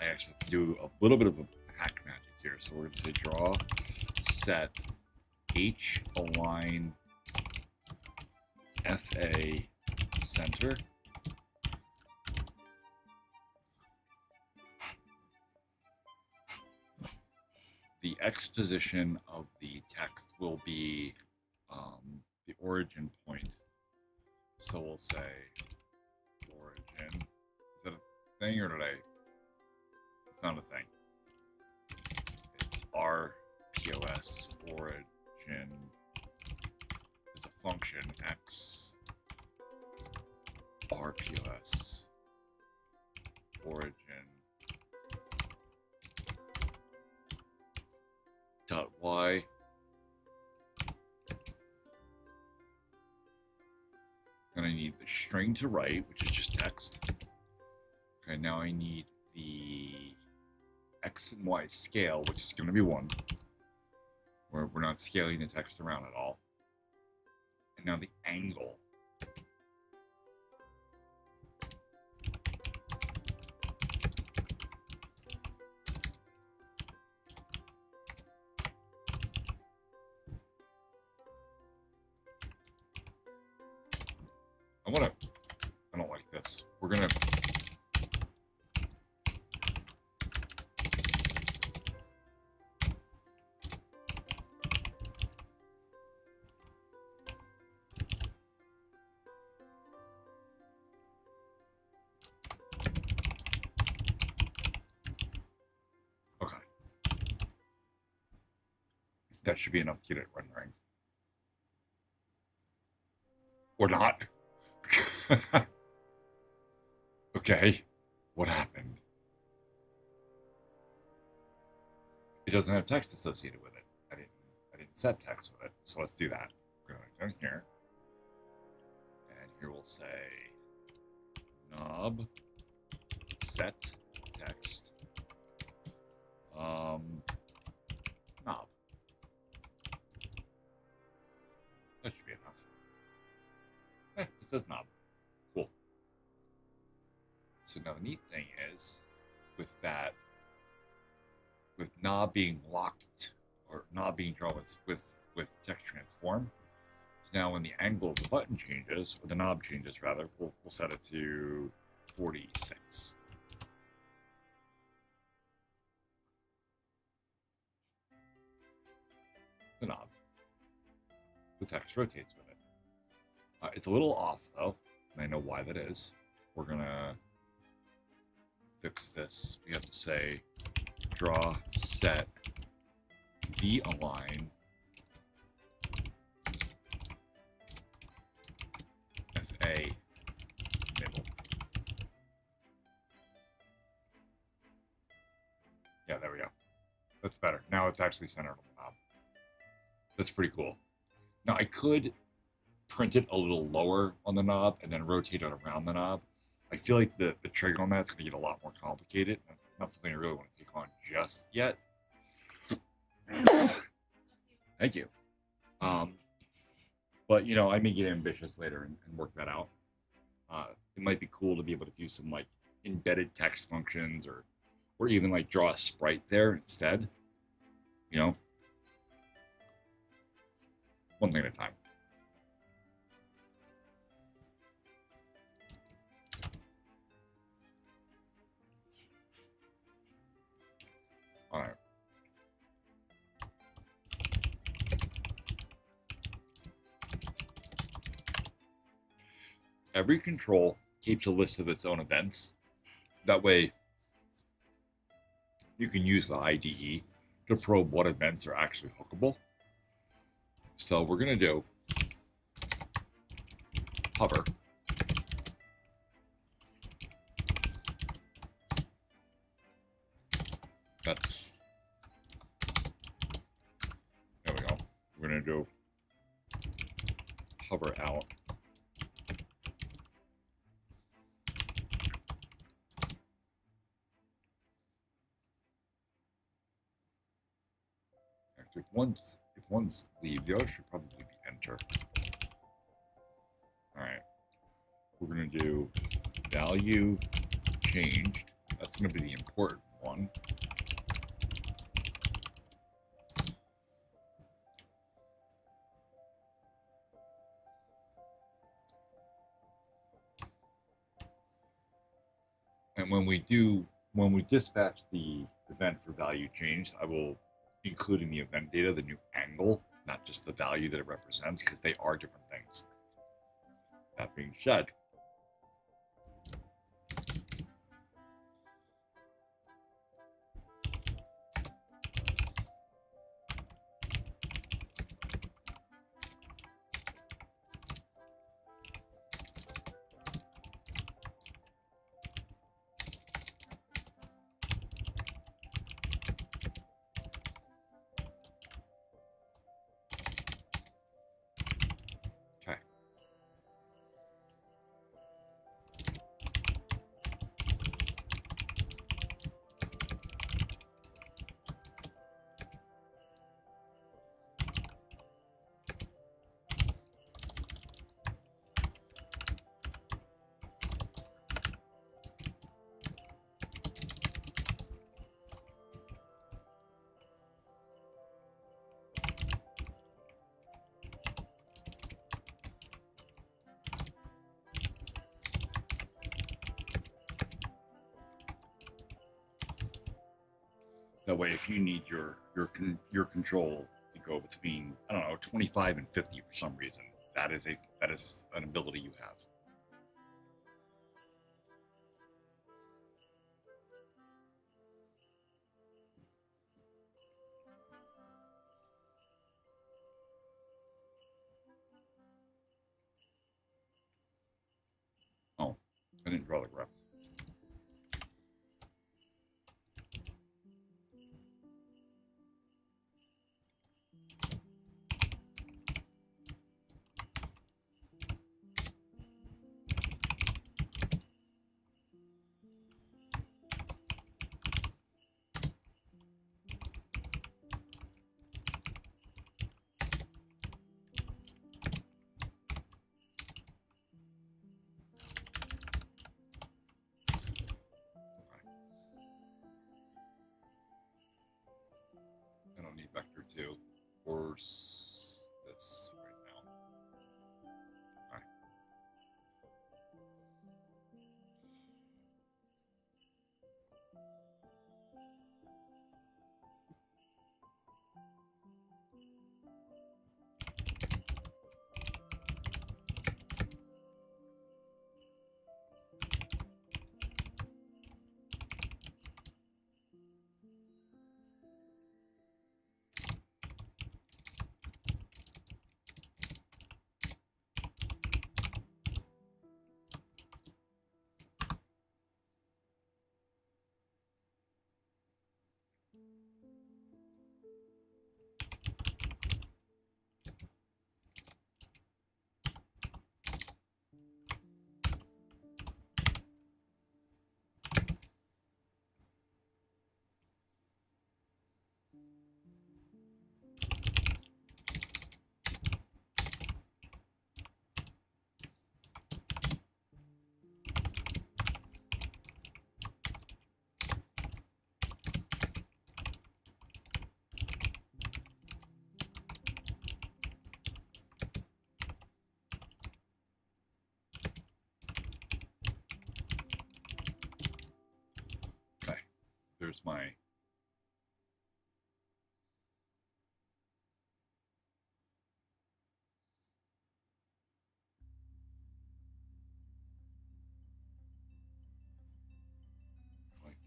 I actually have to do a little bit of a hack magic here, so we're gonna say draw set H align FA center. The X position of the text will be the origin point. So we'll say origin. Is that a thing, or did I? It's not a thing. It's RPOS origin is a function X RPOS origin dot Y and I need the string to write, which is just text. Okay, now I need the X and Y scale, which is going to be 1. We're not scaling the text around at all. And now the angle. I don't like this. We're gonna okay. That should be enough to get it rendering. Or not. Okay, what happened? It doesn't have text associated with it. I didn't set text with it, so let's do that. We're going down here, and here we'll say knob set text knob. That should be enough. It says knob. Cool. So now the neat thing is, with knob being locked or knob being drawn with text transform, so now when the angle of the button changes, or the knob changes rather, we'll set it to 46. The knob. The text rotates with it. It's a little off though, and I know why that is. We're gonna fix this. We have to say draw set V align FA middle. Yeah, there we go. That's better. Now it's actually centered on the knob. That's pretty cool. Now I could print it a little lower on the knob and then rotate it around the knob. I feel like the trigger on that's going to get a lot more complicated. Not something I really want to take on just yet. Thank you. But you know, I may get ambitious later and work that out. It might be cool to be able to do some like embedded text functions, or even like draw a sprite there instead. You know, one thing at a time. All right. Every control keeps a list of its own events. That way, you can use the IDE to probe what events are actually hookable. So we're going to do hover. That's, there we go. We're going to do hover out. Actually, if one's leave, the other should probably be enter. All right. We're going to do value changed. That's going to be the important one. And when we dispatch the event for value changed, I will include in the event data the new angle, not just the value that it represents, because they are different things. That being said, okay. That way, if you need your control to go between, I don't know, 25 and 50 for some reason, that is an ability you have. Oh, I didn't draw the graph. I don't need vector 2 or this right now. All right. there's my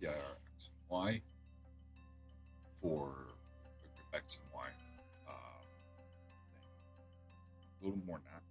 the IR X and Y for the X and Y thing. A little more than that.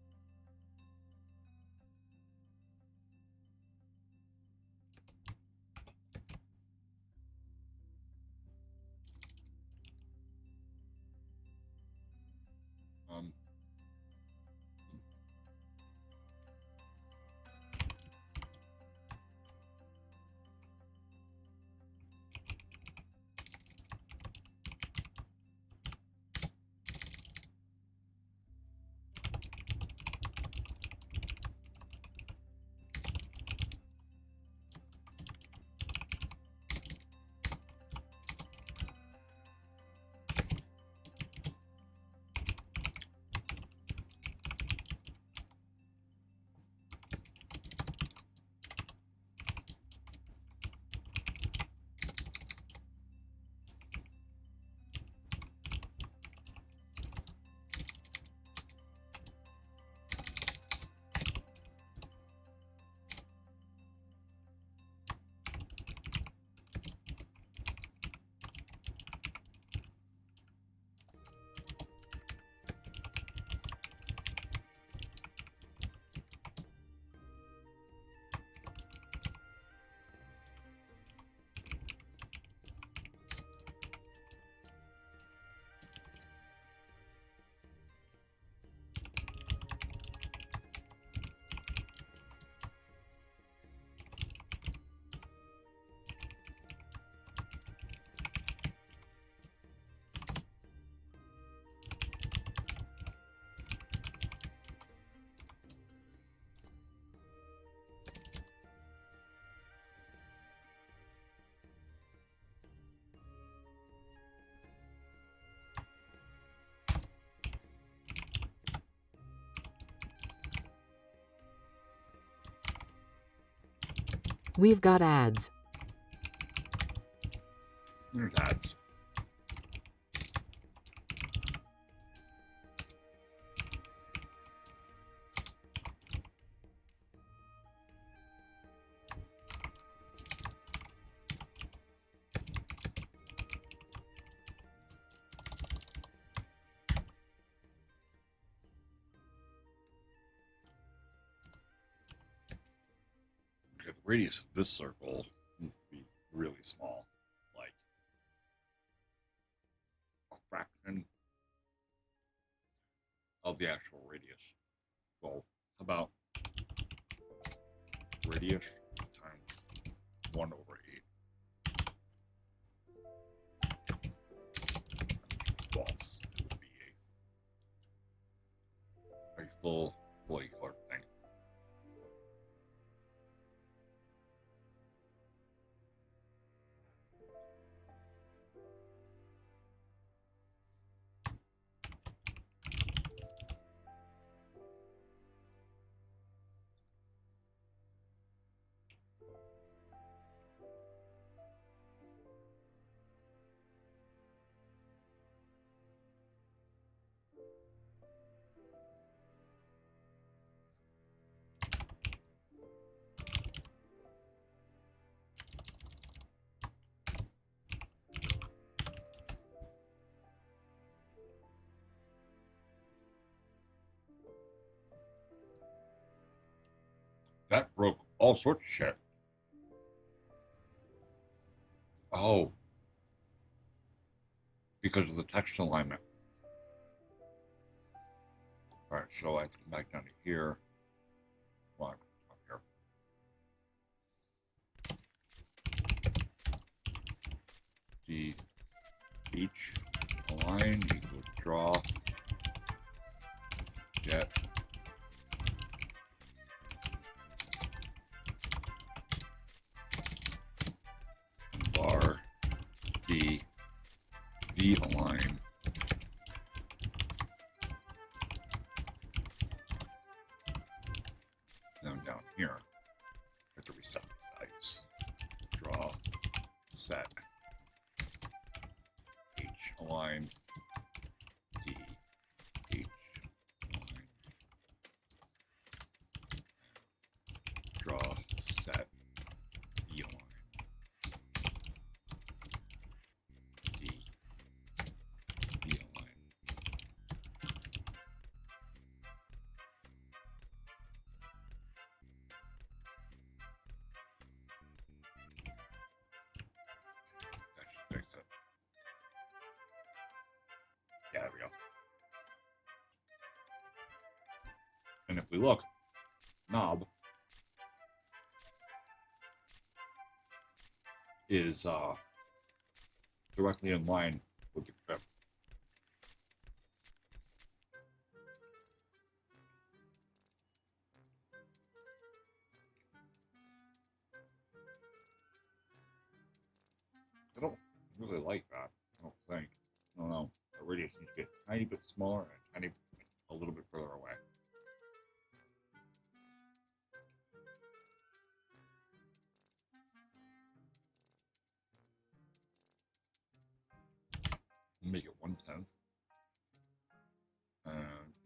We've got ads. There's ads. Okay, the radius of this circle needs to be really small, like a fraction of the actual radius. So how about radius times 1/8? False. It would be a fully colored thing. That broke all sorts of shit. Oh. Because of the text alignment. Alright, so I have to come back down to here. Well, up here. The each align equals draw get var d v align then down here I have to reset these values. Draw set line D H line draw set V line D V line. That should fix it. Yeah, there we go. And if we look, knob is directly in line with the grip. I don't really like that. I don't think. I don't know. The radius needs to be a tiny bit smaller and a little bit further away. Make it 1/10.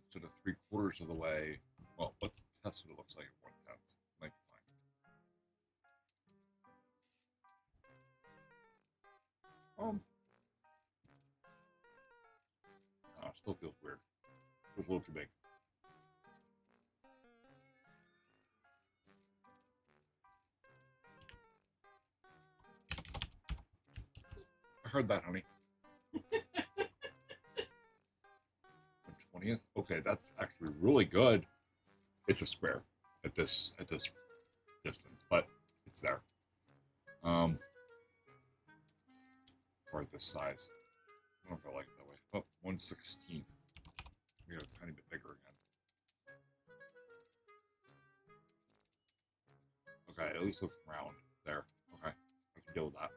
Instead of 3/4 of the way. Well, let's test what it looks like at 1/10. Might be fine. Still feels weird. Feels a little too big. I heard that, honey. 1/20th. Okay, that's actually really good. It's a square at this distance, but it's there. Or at this size. I don't know if I like it that way. Oh, 1/16. We got a tiny bit bigger again. Okay, at least looks round there. Okay, I can deal with that.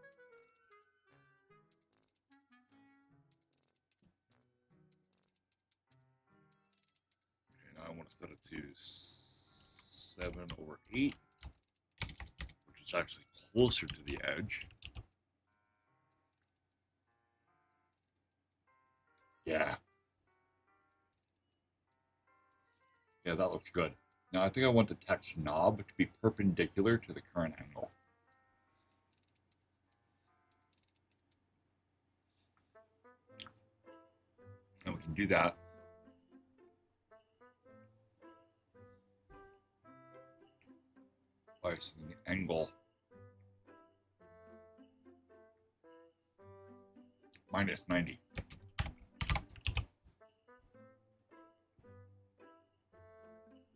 Okay, now I want to set it to 7/8, which is actually closer to the edge. Yeah. Yeah, that looks good. Now I think I want the text knob to be perpendicular to the current angle. And we can do that by setting the angle -90.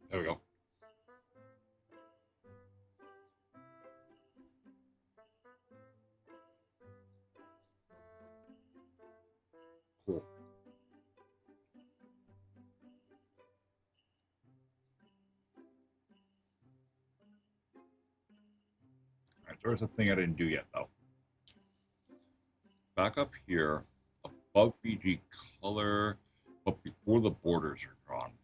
There we go. Cool. Alright, there's a thing I didn't do yet though. Back up here, above BG color, but before the borders are drawn.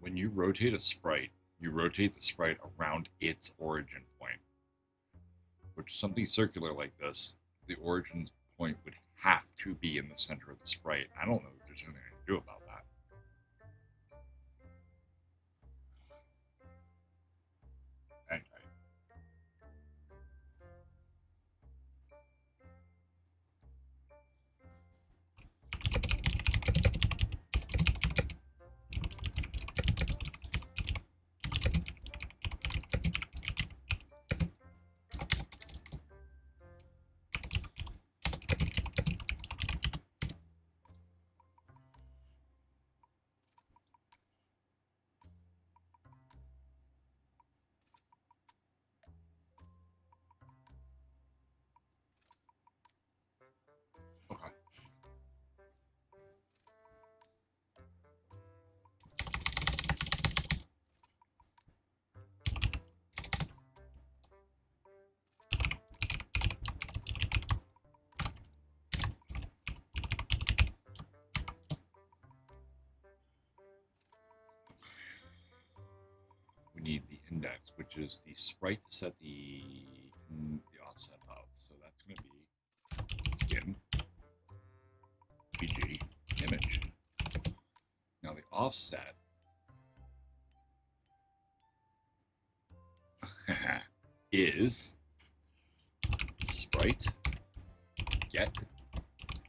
when you rotate a sprite, you rotate the sprite around its origin point. Which something circular like this, the origin point would have to be in the center of the sprite. I don't know if there's anything to do about that. Okay. Okay. We need the index, which is the sprite to set the offset of. So that's going to be skin PG image. Now the offset is sprite get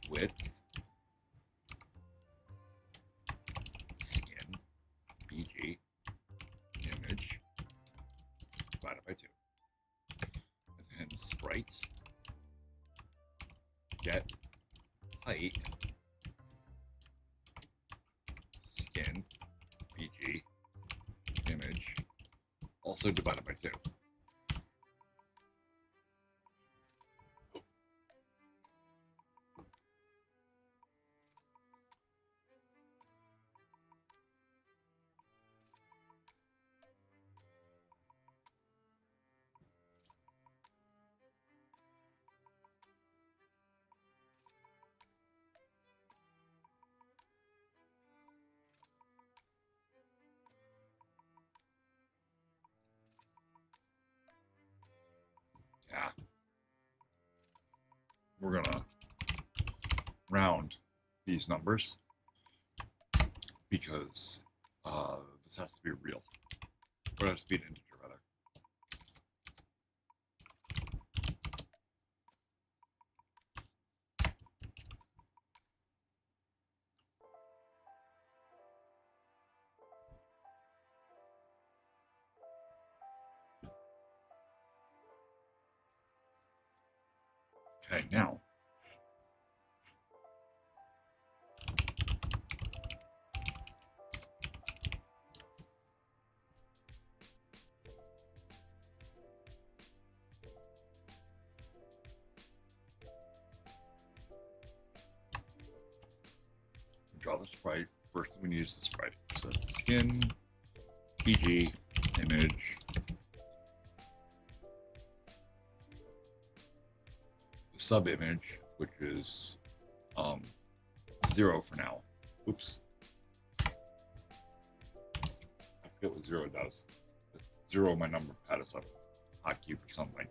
width skin PG image divided by 2. And then sprite get height skin PG image also divided by 2. Yeah. We're gonna round these numbers because this has to be real. Or it has to be an integer, rather. Okay, now draw the sprite. First, we need is the sprite. So that's skin, PG, image, the sub image, which is 0 for now. Oops. I forget what 0 does. 0 my number pad is a hotkey for something.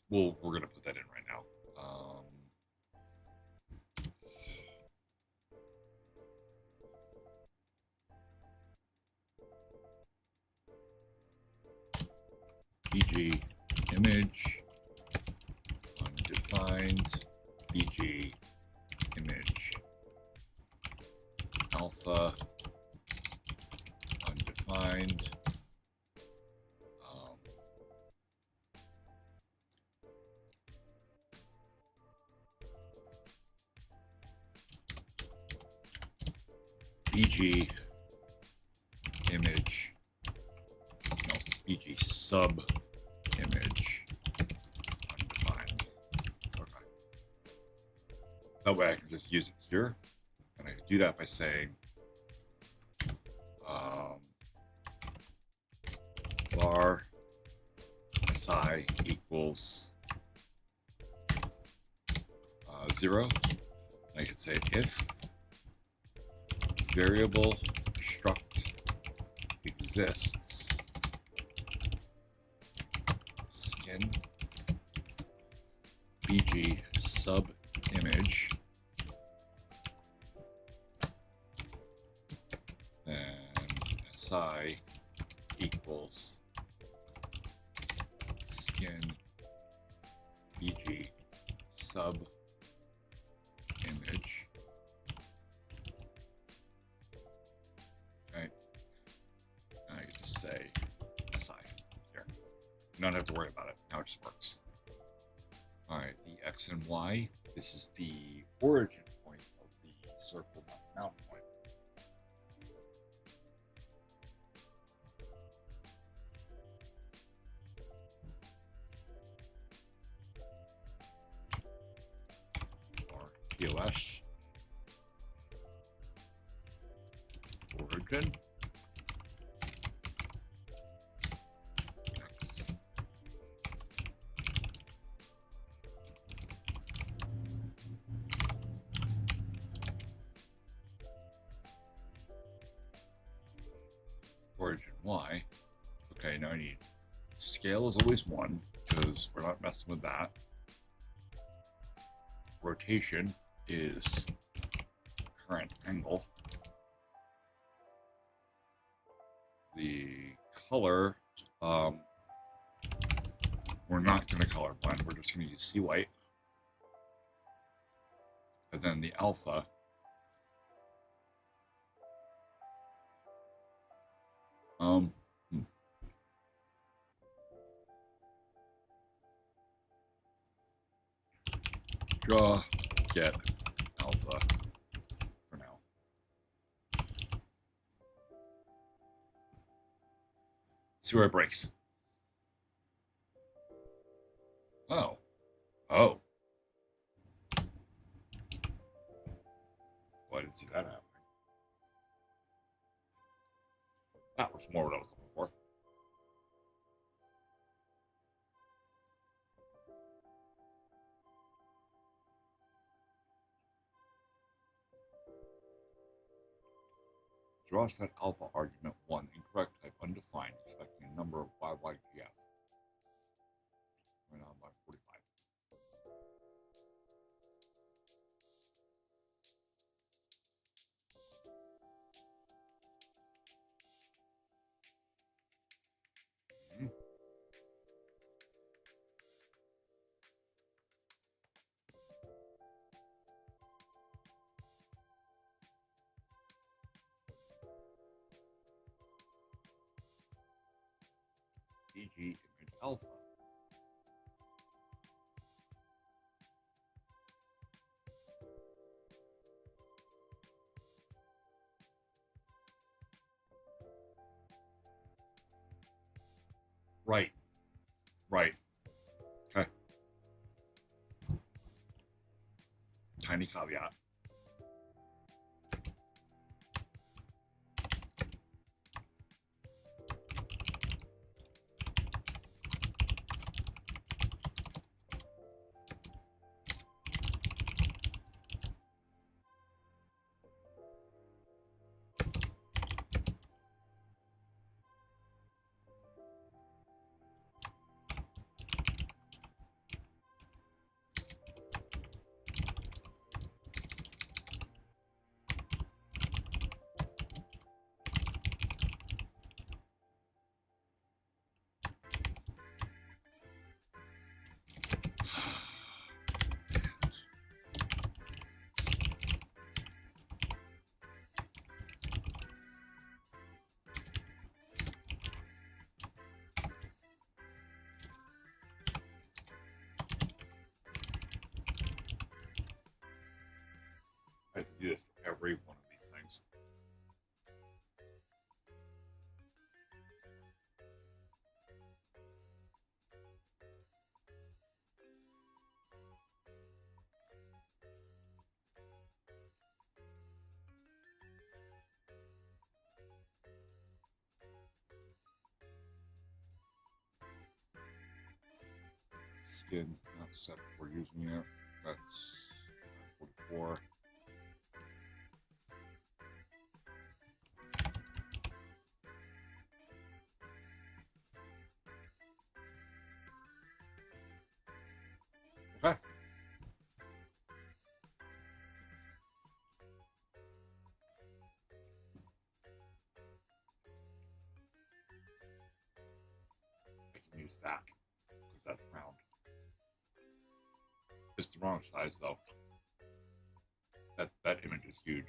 We're gonna put that in right now. PG image undefined PG image alpha undefined PG image, no, PG sub image undefined. Okay. That way I can just use it here. And I can do that by saying var si equals 0. I could say if variable struct exists, skin bg sub image, then si equals skin bg sub image. Okay, and I can just say si here. You don't have to worry about it. Now it just works. All right, the x and y. This is the origin point of the circle mount point. Or POS origin x. Origin y. Okay, now I need scale is always 1 because we're not messing with that. Rotation is current angle. The color, we're not going to color blend. We're just going to use C white. And then the alpha, draw get alpha for now. See where it breaks. Oh. Oh. Well, I didn't see that happening. That was more what I was looking for. Draw set alpha argument 1, incorrect type, undefined, expecting a number of YYGF. Right now by 45. DG image alpha. Right. Right. Okay. Tiny caveat. in, not set for using it. That's 44. Okay. I can use that because that's round. It's the wrong size though. That image is huge.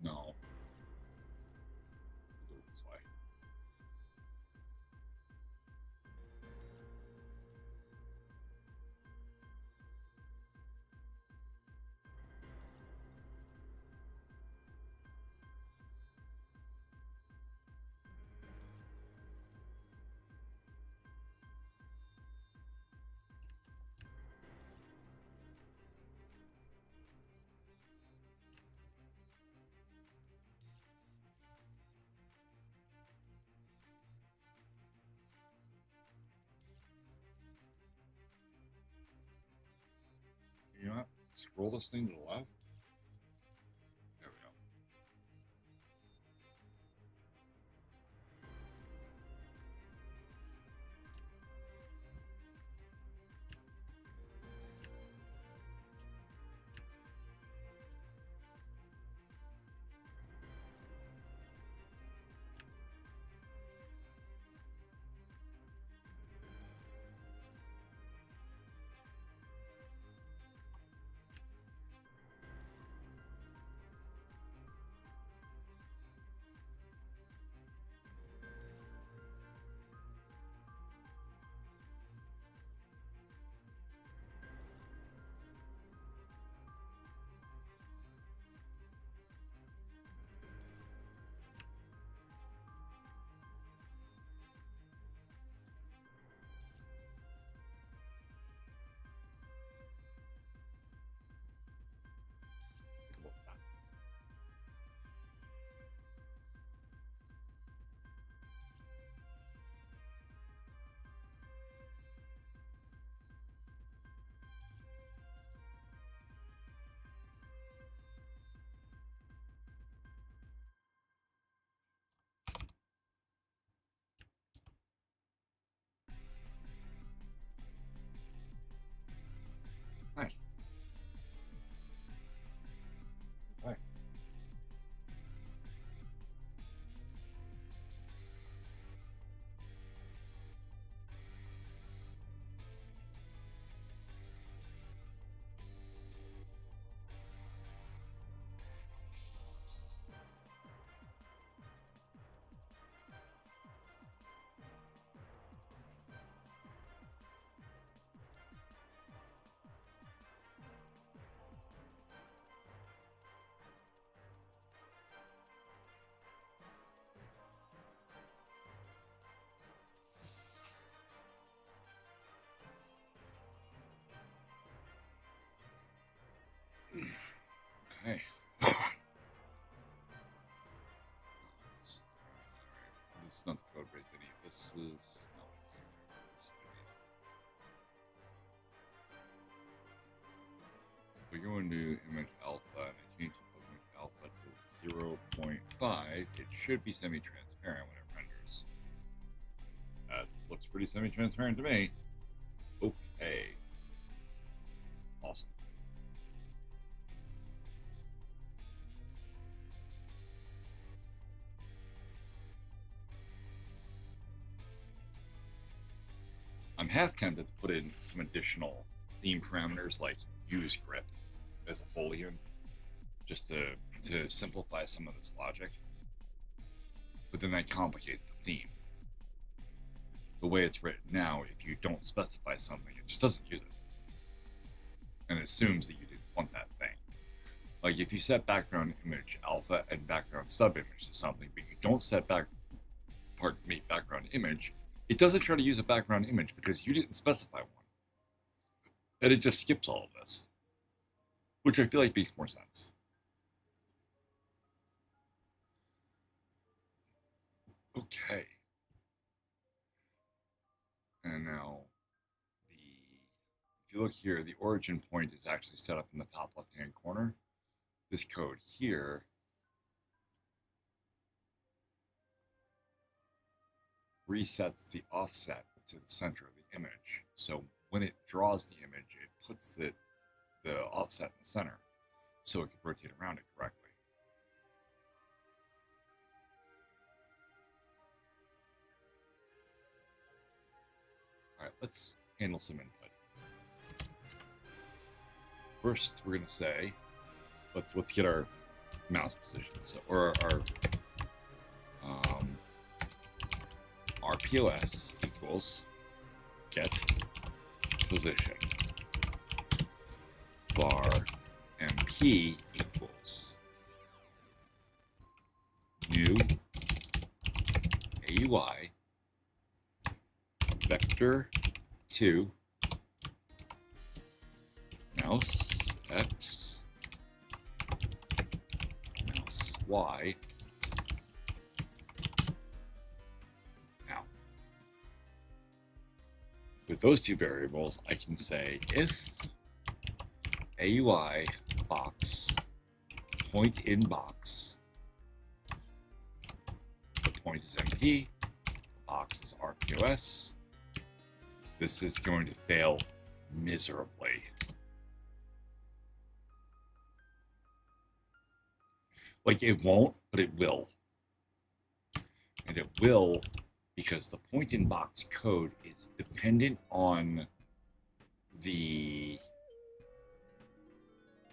No. Do it this way. You know what? Scroll this thing to the left. There we go. this is not what I need. This is what I need. If we go into image alpha and I change the image alpha to 0.5, it should be semi-transparent when it renders. That looks pretty semi-transparent to me. Okay. Awesome. I'm half tempted to put in some additional theme parameters like use grip as a boolean, just to simplify some of this logic. But then that complicates the theme. The way it's written now, if you don't specify something, it just doesn't use it. And assumes that you didn't want that thing. Like if you set background image alpha and background subimage to something, but you don't set background image, it doesn't try to use a background image because you didn't specify one. And it just skips all of this. Which I feel like makes more sense. Okay. And now, if you look here, the origin point is actually set up in the top left-hand corner. This code here resets the offset to the center of the image. So when it draws the image, it puts the offset in the center so it can rotate around it correctly. All right, let's handle some input. First, we're going to say, let's get our mouse position, or our RPOS equals get position. Var MP equals new AUI vector 2 mouse X mouse Y. Now, with those two variables, I can say if AUI box point in box, the point is MP, the box is RPOS, this is going to fail miserably. Like it won't, but it will. And it will because the point in box code is dependent on the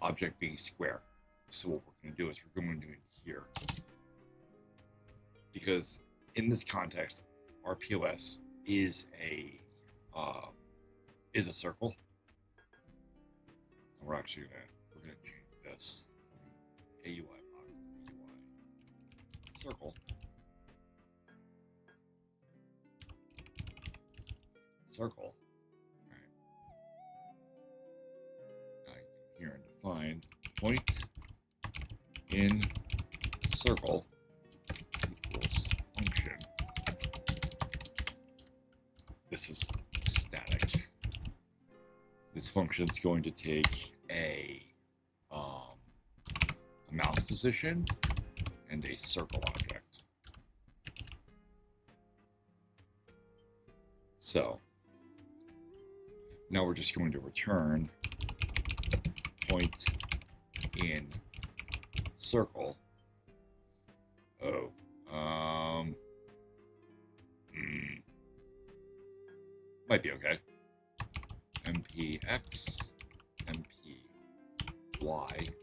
object being square. So what we're going to do is we're going to do it here. Because in this context, RPOS is a circle. And we're actually gonna change this from AUI box to AUI circle. Circle. All right. I come here and define point in circle equals function. This is static. This function is going to take a mouse position and a circle object. So now we're just going to return point in circle. Might be okay. MPX, MPY.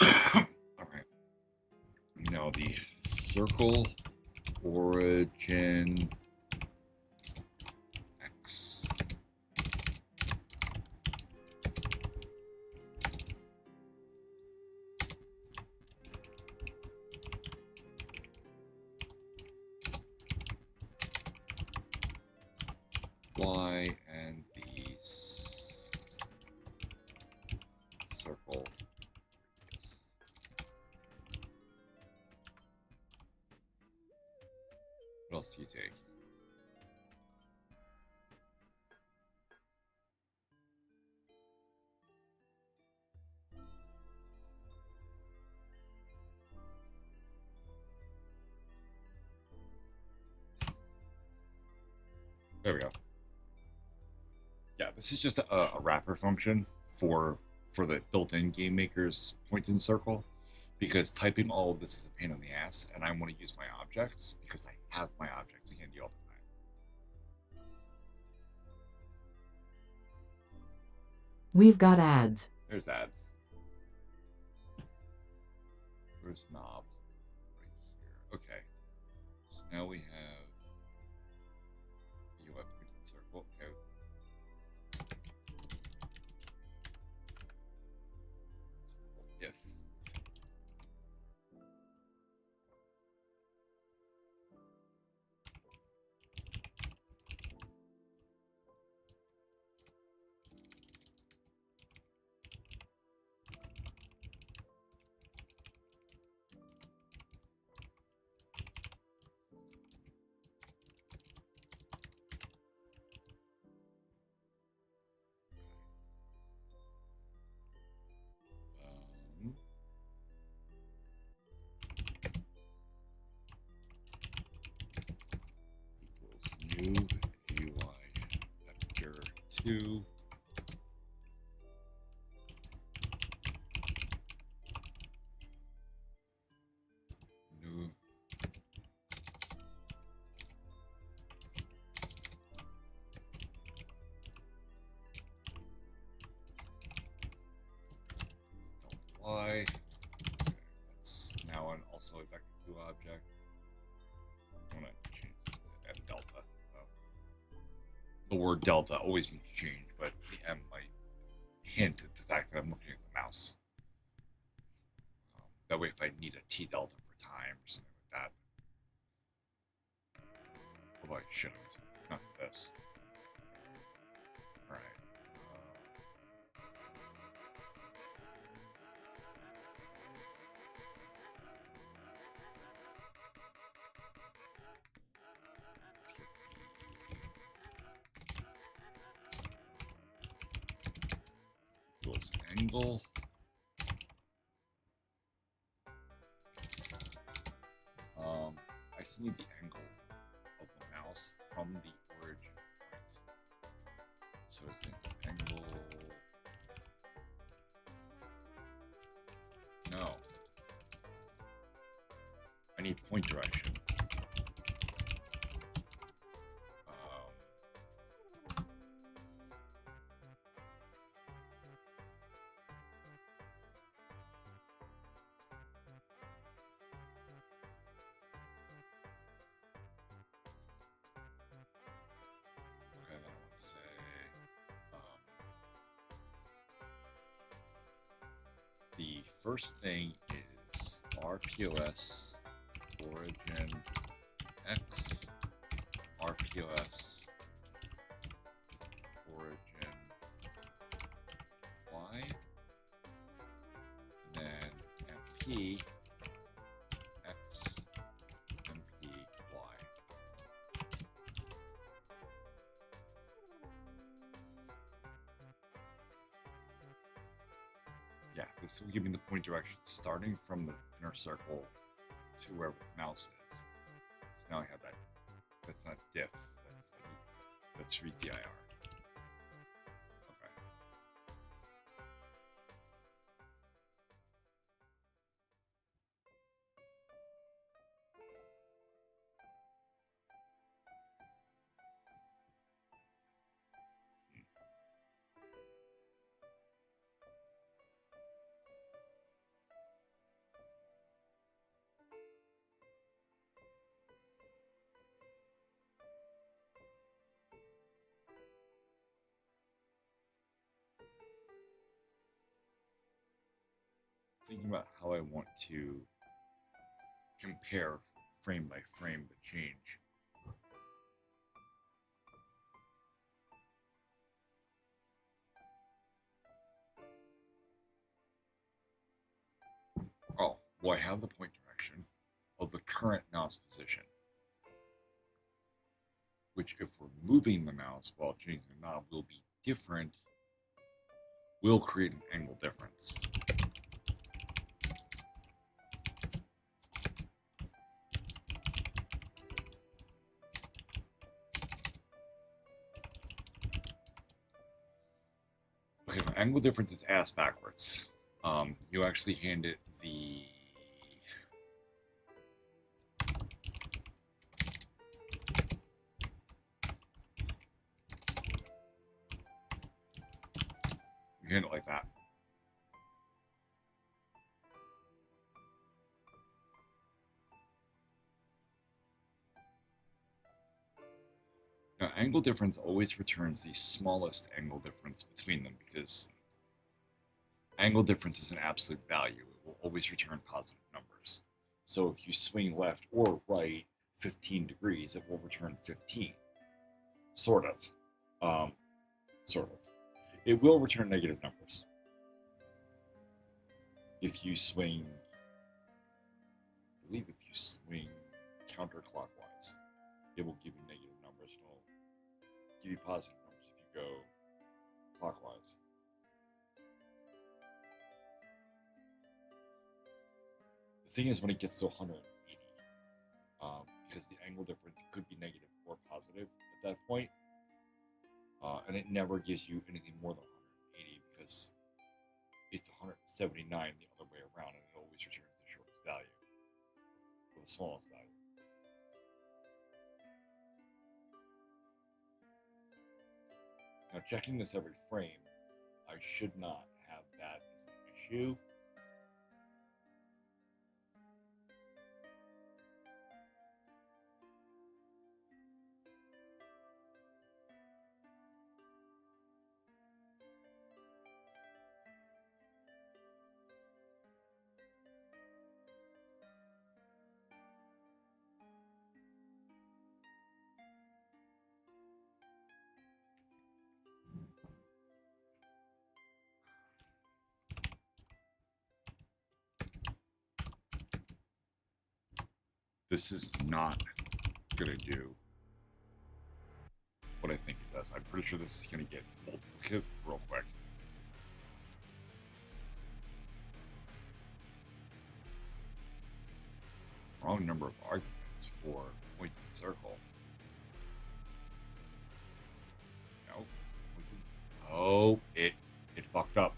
All right. Now the circle origin X. Y and the circle radius. There we go. Yeah, this is just a wrapper function for the built-in game maker's point and circle, because typing all of this is a pain in the ass, and I want to use my objects because I have my objects handy all the time. We've got ads. There's ads. Where's knob? Right here. Okay. So now we have UI point and circle. Okay. If equals new UI vector 2 new y. That's now an also a vector 2 object. I'm gonna change this to m delta. The word delta always means change, but the m might hint at the fact that I'm looking at the mouse. That way, if I need a t delta for time or something like that, although I shouldn't, not for this. All right. Equals angle. I just need the angle of the mouse from the origin point. So it's an angle. No. I need point direction. Okay, then I want to say the first thing is RPOS origin X, RPOS origin Y, and then MP X, MP Y. Yeah, this will give me the point direction starting from the inner circle to wherever the mouse is. So now I have that. That's not diff. That should be dir. Okay. Thinking about how I want to compare frame by frame the change. Oh, well, I have the point direction of the current mouse position, which if we're moving the mouse while changing the knob will be different, will create an angle difference. If angle difference is ass backwards, you actually hand it the you hand it like that. Now, angle difference always returns the smallest angle difference between them because angle difference is an absolute value. It will always return positive numbers. So if you swing left or right 15 degrees, it will return 15. Sort of. Sort of. It will return negative numbers. If you swing, I believe if you swing counterclockwise, it will give you negative numbers. It will give you positive numbers if you go clockwise. The thing is, when it gets to 180, because the angle difference could be negative or positive at that point, and it never gives you anything more than 180 because it's 179 the other way around, and it always returns the shortest value or the smallest value. Now, checking this every frame, I should not have that as an issue. This is not going to do what I think it does. I'm pretty sure this is going to get multiplicative real quick. Wrong number of arguments for point in the circle. No. Oh, it fucked up.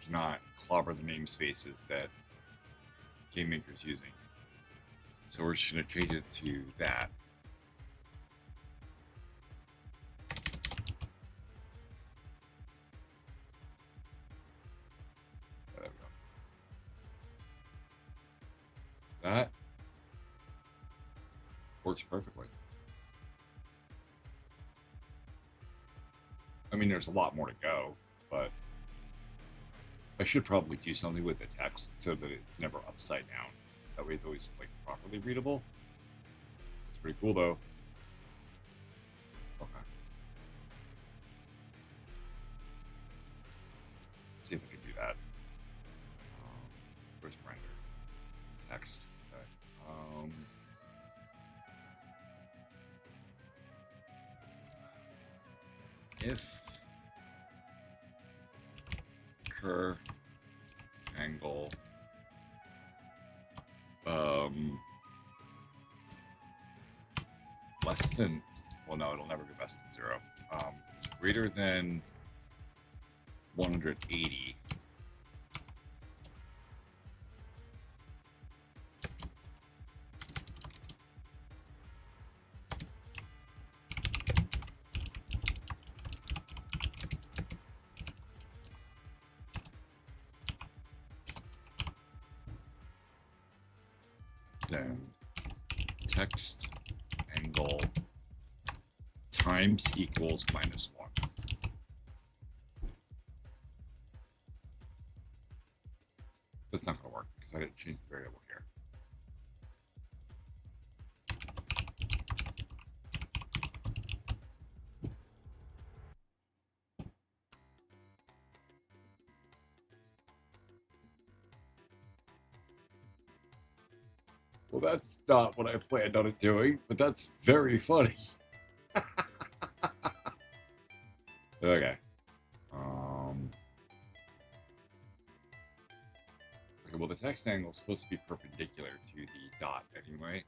Cannot clobber the namespaces that GameMaker is using. So we're just going to change it to that. There we go. That works perfectly. I mean, there's a lot more to go, but I should probably do something with the text so that it's never upside down. That way it's always like properly readable. It's pretty cool though. Okay. Let's see if I can do that. Where's render? Text. Okay. If cur angle less than, well, no, it'll never be less than 0, greater than 180, then text angle times equals -1. That's not going to work because I didn't change the variable here. Well, that's not what I planned on it doing, but that's very funny. Okay. Okay, well, the text angle is supposed to be perpendicular to the dot anyway.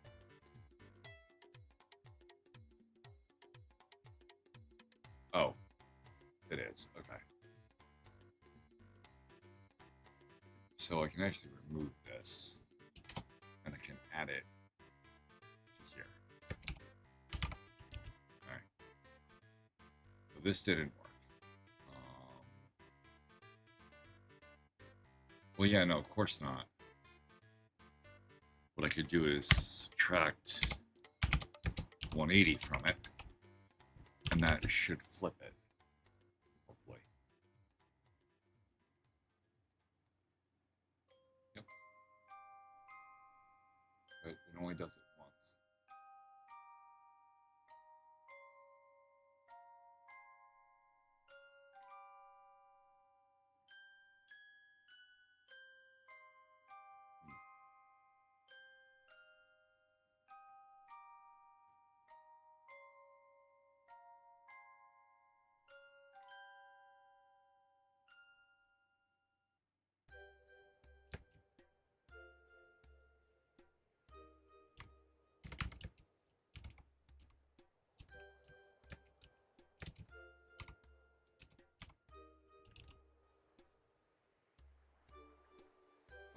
Oh, it is. Okay. So I can actually remove this, and I can add it to here. Alright. So this didn't work. Well, yeah, no, of course not. What I could do is subtract 180 from it, and that should flip it, hopefully. Yep. But it only does it once.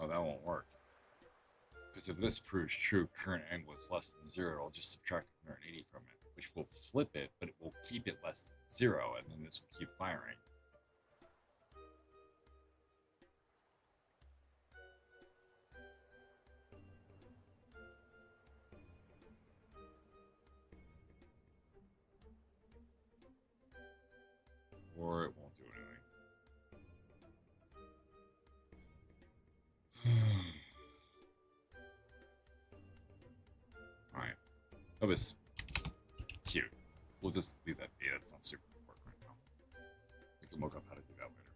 Oh, that won't work. Because if this proves true, current angle is less than 0, I'll just subtract 180 from it, which will flip it, but it will keep it less than 0, and then this will keep firing. Or it won't do anything. Alright. That was cute. We'll just leave that be. That's not super important right now. We can look up how to do that later.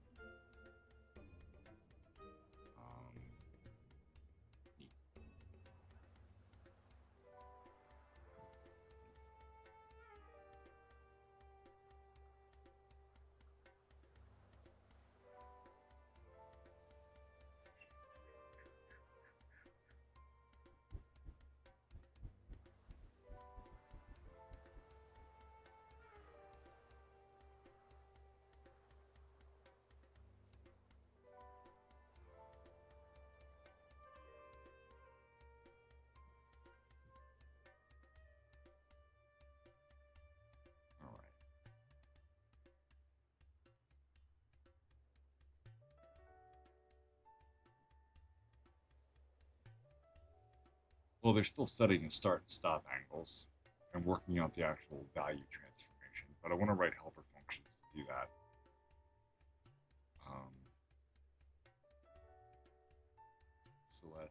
Neat. Alright. Well, they're still studying the start and stop angles and working out the actual value transformation, but I want to write helper functions to do that. So let's...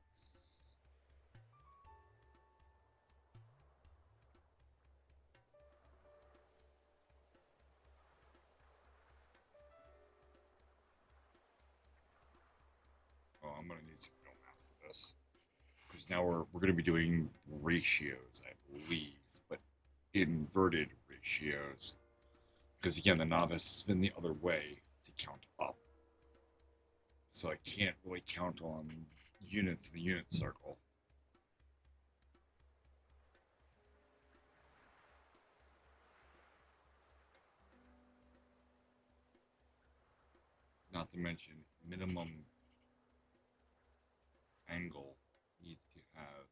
Oh, I'm going to need some real math for this. Because now we're going to be doing ratios, I believe, but inverted ratios. Because again, the novice has been the other way to count up. So I can't really count on units in the unit circle. Not to mention, minimum angle needs to have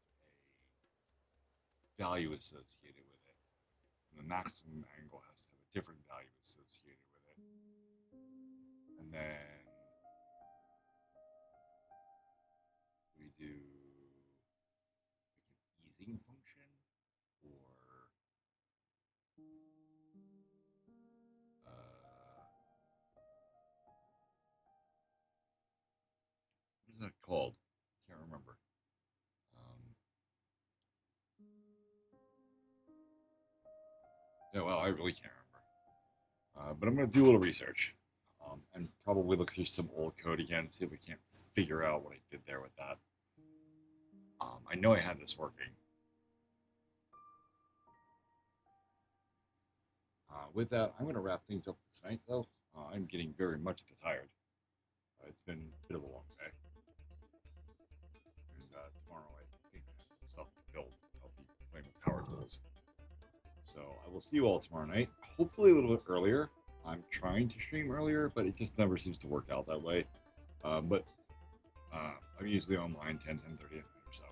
a value associated with it. And the maximum angle has to have a different value associated with it. And then we do like an easing function, or what is that called? Can't remember. Yeah, well, I really can't remember. But I'm going to do a little research and probably look through some old code again, see if we can't figure out what I did there with that. I know I had this working. with that, I'm going to wrap things up for tonight, though. I'm getting very much tired. It's been a bit of a long day. And tomorrow, I think I have some stuff to build. I'll be playing with power tools. So I will see you all tomorrow night, hopefully a little bit earlier. I'm trying to stream earlier, but it just never seems to work out that way. But I'm usually online 10:30 at night or so.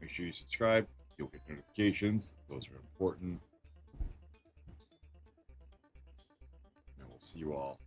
Make sure you subscribe. You'll get notifications. Those are important. And we'll see you all